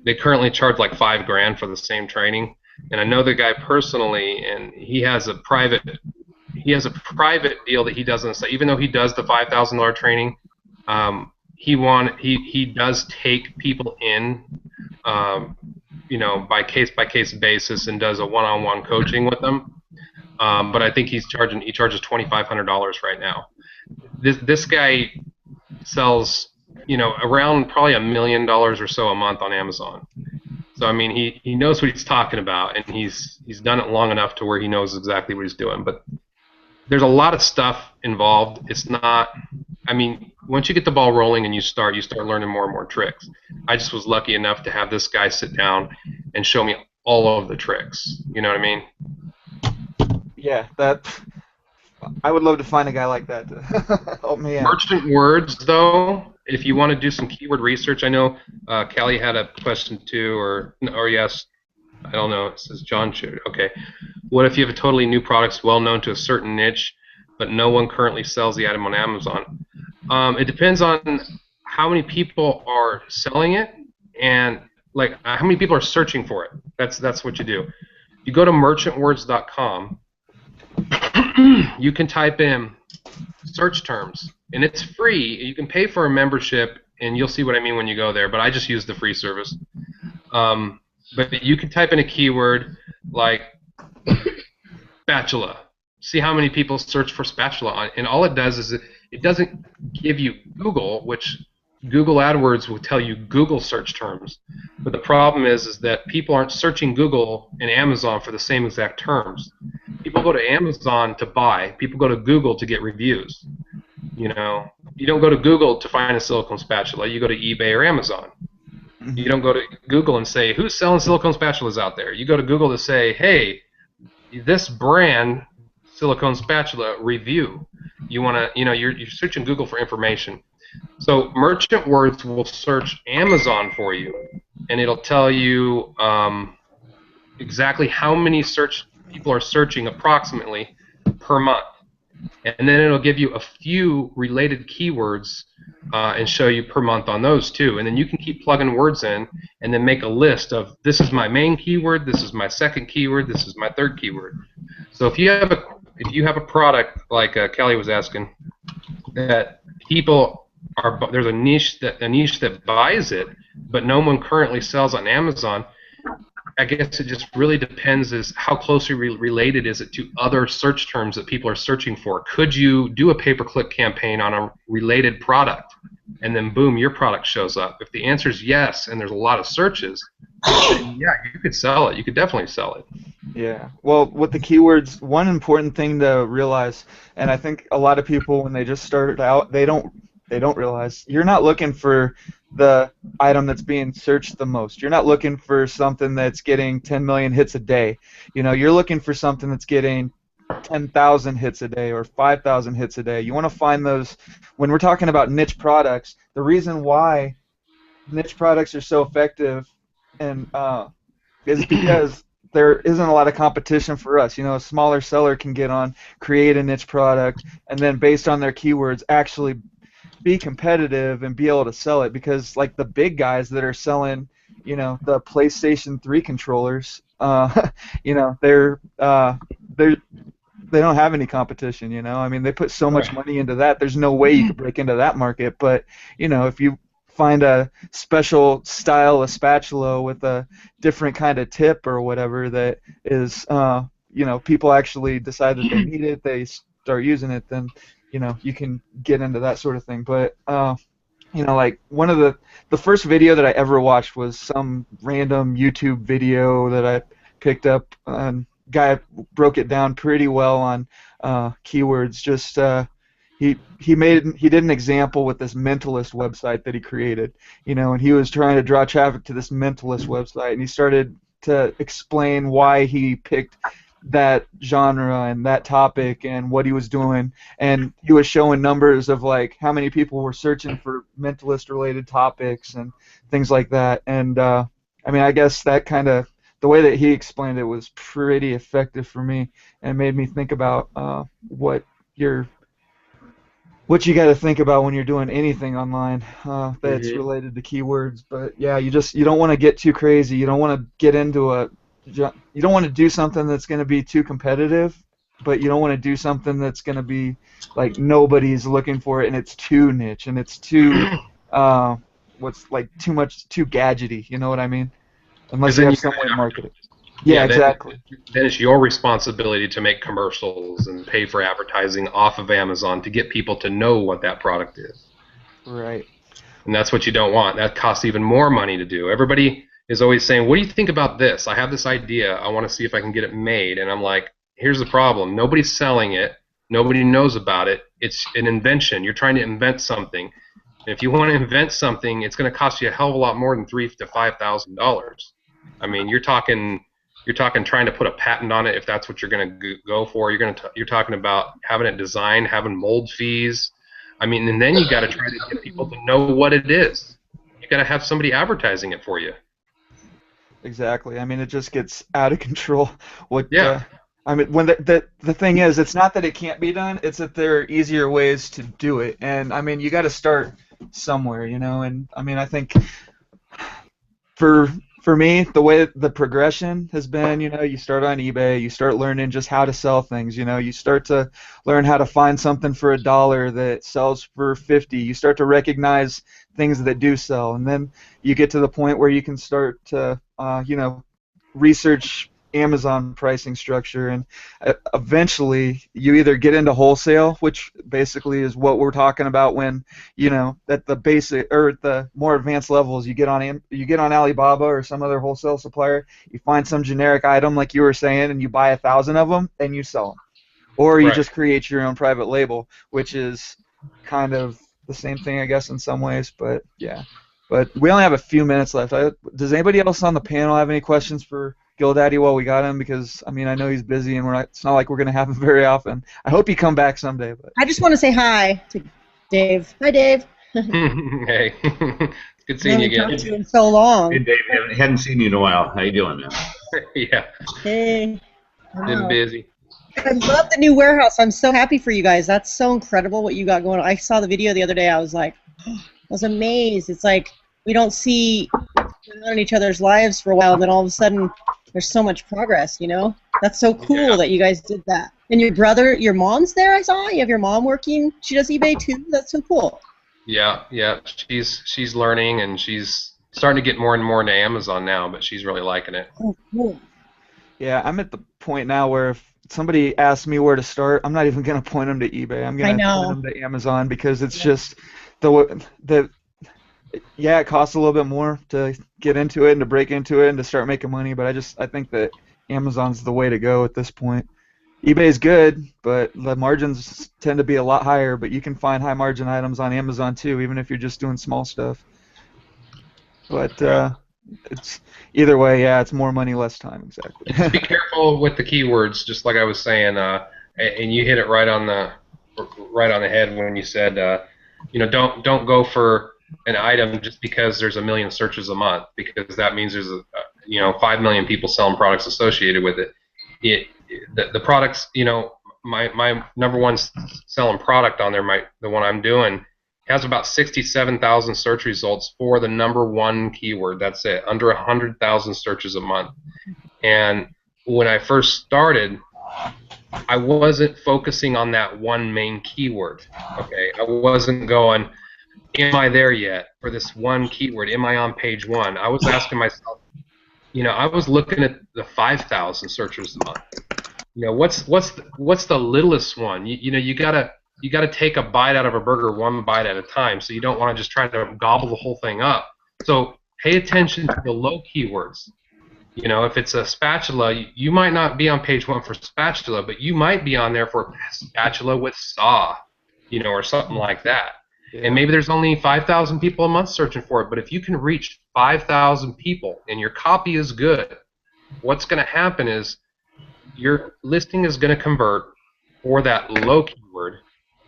They currently charge $5,000 for the same training, and I know the guy personally, and he has a private deal that he doesn't say. Even though he does the $5,000 training, he does take people in, by case basis and does a one-on-one coaching with them. But I think he charges $2,500 right now. This guy sells around probably $1 million or so a month on Amazon. So I mean, he knows what he's talking about, and he's done it long enough to where he knows exactly what he's doing. But there's a lot of stuff involved. It's not. I mean, once you get the ball rolling and you start learning more and more tricks. I just was lucky enough to have this guy sit down and show me all of the tricks. You know what I mean? Yeah, I would love to find a guy like that to help me out. Merchant words, though, if you want to do some keyword research, I know Callie had a question too, or yes, I don't know. It says John should. Okay. What if you have a totally new product well known to a certain niche, but no one currently sells the item on Amazon? It depends on how many people are selling it and like how many people are searching for it. That's what you do. You go to merchantwords.com. You can type in search terms, and it's free. You can pay for a membership, and you'll see what I mean when you go there. But I just use the free service. But you can type in a keyword like spatula. See how many people search for spatula, and all it does is it doesn't give you Google, which Google AdWords will tell you Google search terms. But the problem is that people aren't searching Google and Amazon for the same exact terms. People go to Amazon to buy. People go to Google to get reviews. You know, you don't go to Google to find a silicone spatula. You go to eBay or Amazon. You don't go to Google and say, who's selling silicone spatulas out there? You go to Google to say, hey, this brand silicone spatula review. You want to, you know, you're searching Google for information. So Merchant Words will search Amazon for you, and it'll tell you exactly how many people are searching approximately per month. And then it'll give you a few related keywords and show you per month on those too. And then you can keep plugging words in and then make a list of this is my main keyword, this is my second keyword, this is my third keyword. So if you have a product like Kelly was asking that people there's a niche that buys it, but no one currently sells on Amazon. I guess it just really depends as how closely related is it to other search terms that people are searching for. Could you do a pay-per-click campaign on a related product, and then boom, your product shows up? If the answer is yes, and there's a lot of searches, then yeah, you could sell it. You could definitely sell it. Yeah. Well, with the keywords, one important thing to realize, and I think a lot of people when they just start out, they don't realize you're not looking for the item that's being searched the most. You're not looking for something that's getting 10 million hits a day. You know, you're looking for something that's getting 10,000 hits a day or 5,000 hits a day. You want to find those. When we're talking about niche products, the reason why niche products are so effective and is because there isn't a lot of competition for us. You know, a smaller seller can get on, create a niche product, and then based on their keywords actually be competitive and be able to sell it, because like the big guys that are selling, you know, the PlayStation 3 controllers, you know, they don't have any competition, you know. I mean, they put so much money into that. There's no way you could break into that market. But, you know, if you find a special style of spatula with a different kind of tip or whatever that is, you know, people actually decide that they need it, they start using it, then you know, you can get into that sort of thing. But, you know, like one of the first video that I ever watched was some random YouTube video that I picked up. Guy broke it down pretty well on keywords. Just he did an example with this mentalist website that he created, you know, and he was trying to draw traffic to this mentalist website, and he started to explain why he picked that genre and that topic and what he was doing, and he was showing numbers of like how many people were searching for mentalist related topics and things like that. And I mean, I guess that kind of the way that he explained it was pretty effective for me and made me think about what you got to think about when you're doing anything online that's related to keywords. But yeah, you don't want to get too crazy. You don't want to get into you don't want to do something that's going to be too competitive, but you don't want to do something that's going to be like nobody's looking for it and it's too niche and it's too too much, too gadgety. You know what I mean? Unless you have some way to market it. Yeah, exactly. Then it's your responsibility to make commercials and pay for advertising off of Amazon to get people to know what that product is. Right. And that's what you don't want. That costs even more money to do. Everybody is always saying, what do you think about this? I have this idea. I want to see if I can get it made. And I'm like, here's the problem. Nobody's selling it. Nobody knows about it. It's an invention. You're trying to invent something. And if you want to invent something, it's going to cost you a hell of a lot more than $3,000 to $5,000. I mean, you're talking trying to put a patent on it if that's what you're going to go for. You're talking about having it designed, having mold fees. I mean, and then you got to try to get people to know what it is. You got to have somebody advertising it for you. Exactly. I mean, it just gets out of control. Yeah. I mean, when the thing is, it's not that it can't be done; it's that there are easier ways to do it. And I mean, you got to start somewhere, you know. And I mean, I think for me, the way the progression has been, you know, you start on eBay, you start learning just how to sell things, you know, you start to learn how to find something for $1 that sells for 50. You start to recognize things that do sell, and then you get to the point where you can start to, you know, research Amazon pricing structure, and eventually you either get into wholesale, which basically is what we're talking about when, you know, at the basic or at the more advanced levels, you get on Alibaba or some other wholesale supplier, you find some generic item like you were saying, and you buy 1,000 of them and you sell them, or you just create your own private label, which is kind of the same thing, I guess, in some ways, but yeah. But we only have a few minutes left. Does anybody else on the panel have any questions for Gilldaddy while we got him? Because I mean, I know he's busy, and it's not like we're gonna have him very often. I hope he come back someday. But I just want to say hi to Dave. Hi, Dave. Hey, good seeing you again. Talked to you in so long. Hey, Dave, hadn't seen you in a while. How you doing, man? Yeah. Hey. Been busy. I love the new warehouse. I'm so happy for you guys. That's so incredible what you got going on. I saw the video the other day. I was like, I was amazed. It's like we don't see in each other's lives for a while, then all of a sudden there's so much progress, you know? That's so cool that you guys did that. And your mom's there, I saw? You have your mom working? She does eBay too? That's so cool. Yeah. She's learning, and she's starting to get more and more into Amazon now, but she's really liking it. Oh, cool. Yeah, I'm at the point now where if somebody asks me where to start, I'm not even going to point them to eBay. I'm going to point them to Amazon, because it's just yeah, it costs a little bit more to get into it and to break into it and to start making money, but I think that Amazon's the way to go at this point. eBay's good, but the margins tend to be a lot higher, but you can find high margin items on Amazon too, even if you're just doing small stuff. But it's either way, yeah, it's more money, less time, exactly. Just be careful with the keywords, just like I was saying, and you hit it right on the head when you said, you know, don't go for an item just because there's 1 million searches a month, because that means there's 5 million people selling products associated with it. The products, you know, my number one selling product on there, the one I'm doing, has about 67,000 search results for the number one keyword. That's it, under 100,000 searches a month. And when I first started, I wasn't focusing on that one main keyword. Okay, I wasn't going, am I there yet for this one keyword? Am I on page 1? I was asking myself, you know, I was looking at the 5,000 searches a month. You know, what's the littlest one? You gotta take a bite out of a burger one bite at a time. So you don't want to just try to gobble the whole thing up. So pay attention to the low keywords. You know, if it's a spatula, you might not be on page 1 for spatula, but you might be on there for spatula with saw, you know, or something like that. Yeah. And maybe there's only 5,000 people a month searching for it, but if you can reach 5,000 people and your copy is good, what's going to happen is your listing is going to convert for that low keyword,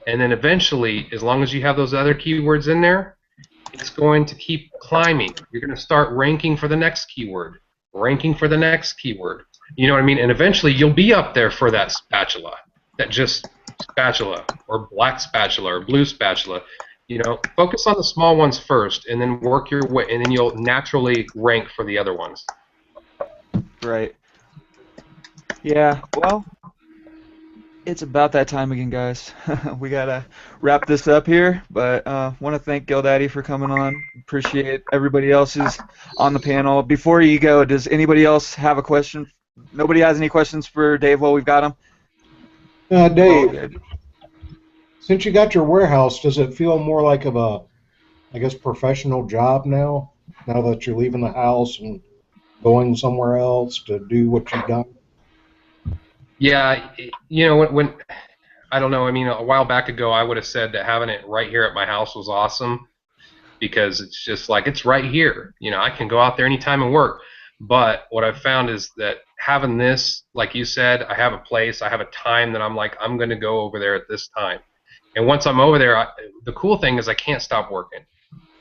and then eventually, as long as you have those other keywords in there, it's going to keep climbing. You're going to start ranking for the next keyword, ranking for the next keyword. You know what I mean? And eventually, you'll be up there for that spatula, that just spatula, or black spatula, or blue spatula. You know, focus on the small ones first, and then work your way, and then you'll naturally rank for the other ones. Right. Yeah, well, it's about that time again, guys. We gotta wrap this up here, but want to thank Gilldaddy for coming on. Appreciate everybody else who's on the panel. Before you go, does anybody else have a question? Nobody has any questions for Dave while we've got him? Dave, since you got your warehouse, does it feel more like of a, I guess, professional job now that you're leaving the house and going somewhere else to do what you got? Yeah, you know, when I don't know. I mean, a while back ago, I would have said that having it right here at my house was awesome because it's just like it's right here. You know, I can go out there anytime and work. But what I've found is that having this, like you said, I have a place, I have a time that I'm like, I'm going to go over there at this time. And once I'm over there, the cool thing is I can't stop working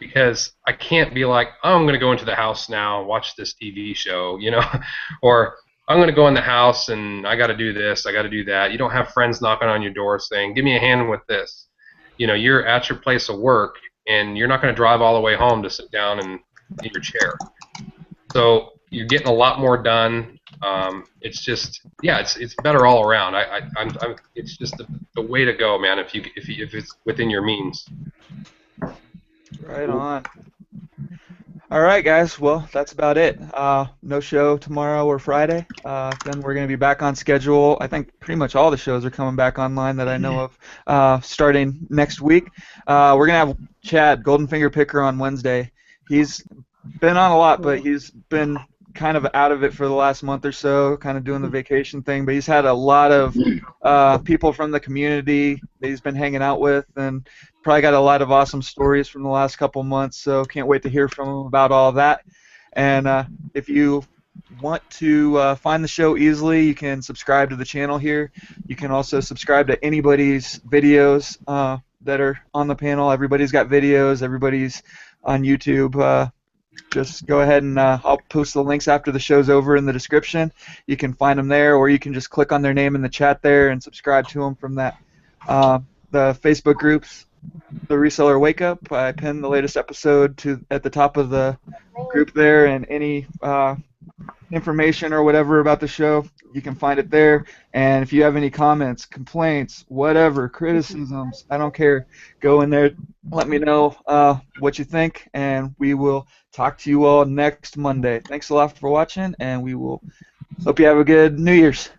because I can't be like, oh, I'm going to go into the house now, watch this TV show, you know, or I'm going to go in the house and I got to do this, I got to do that. You don't have friends knocking on your door saying, give me a hand with this. You know, you're at your place of work and you're not going to drive all the way home to sit down in your chair. So you're getting a lot more done. It's just, yeah, it's better all around. It's just the way to go, man. If it's within your means. Right on. All right, guys. Well, that's about it. No show tomorrow or Friday. Then we're going to be back on schedule. I think pretty much all the shows are coming back online that I know of starting next week. We're going to have Chad, Golden Finger Picker, on Wednesday. He's been on a lot, but he's been kind of out of it for the last month or so, kind of doing the vacation thing. But he's had a lot of people from the community that he's been hanging out with, and probably got a lot of awesome stories from the last couple months. So can't wait to hear from him about all that. And if you want to find the show easily, you can subscribe to the channel here. You can also subscribe to anybody's videos that are on the panel. Everybody's got videos. Everybody's on YouTube. Just go ahead and I'll post the links after the show's over in the description. You can find them there, or you can just click on their name in the chat there and subscribe to them from that. The Facebook groups, the Reseller Wakeup, I pinned the latest episode at the top of the group there, and any information or whatever about the show, you can find it there. And if you have any comments, complaints, whatever, criticisms, I don't care, go in there, let me know what you think, and we will talk to you all next Monday. Thanks a lot for watching, and we will hope you have a good New Year's.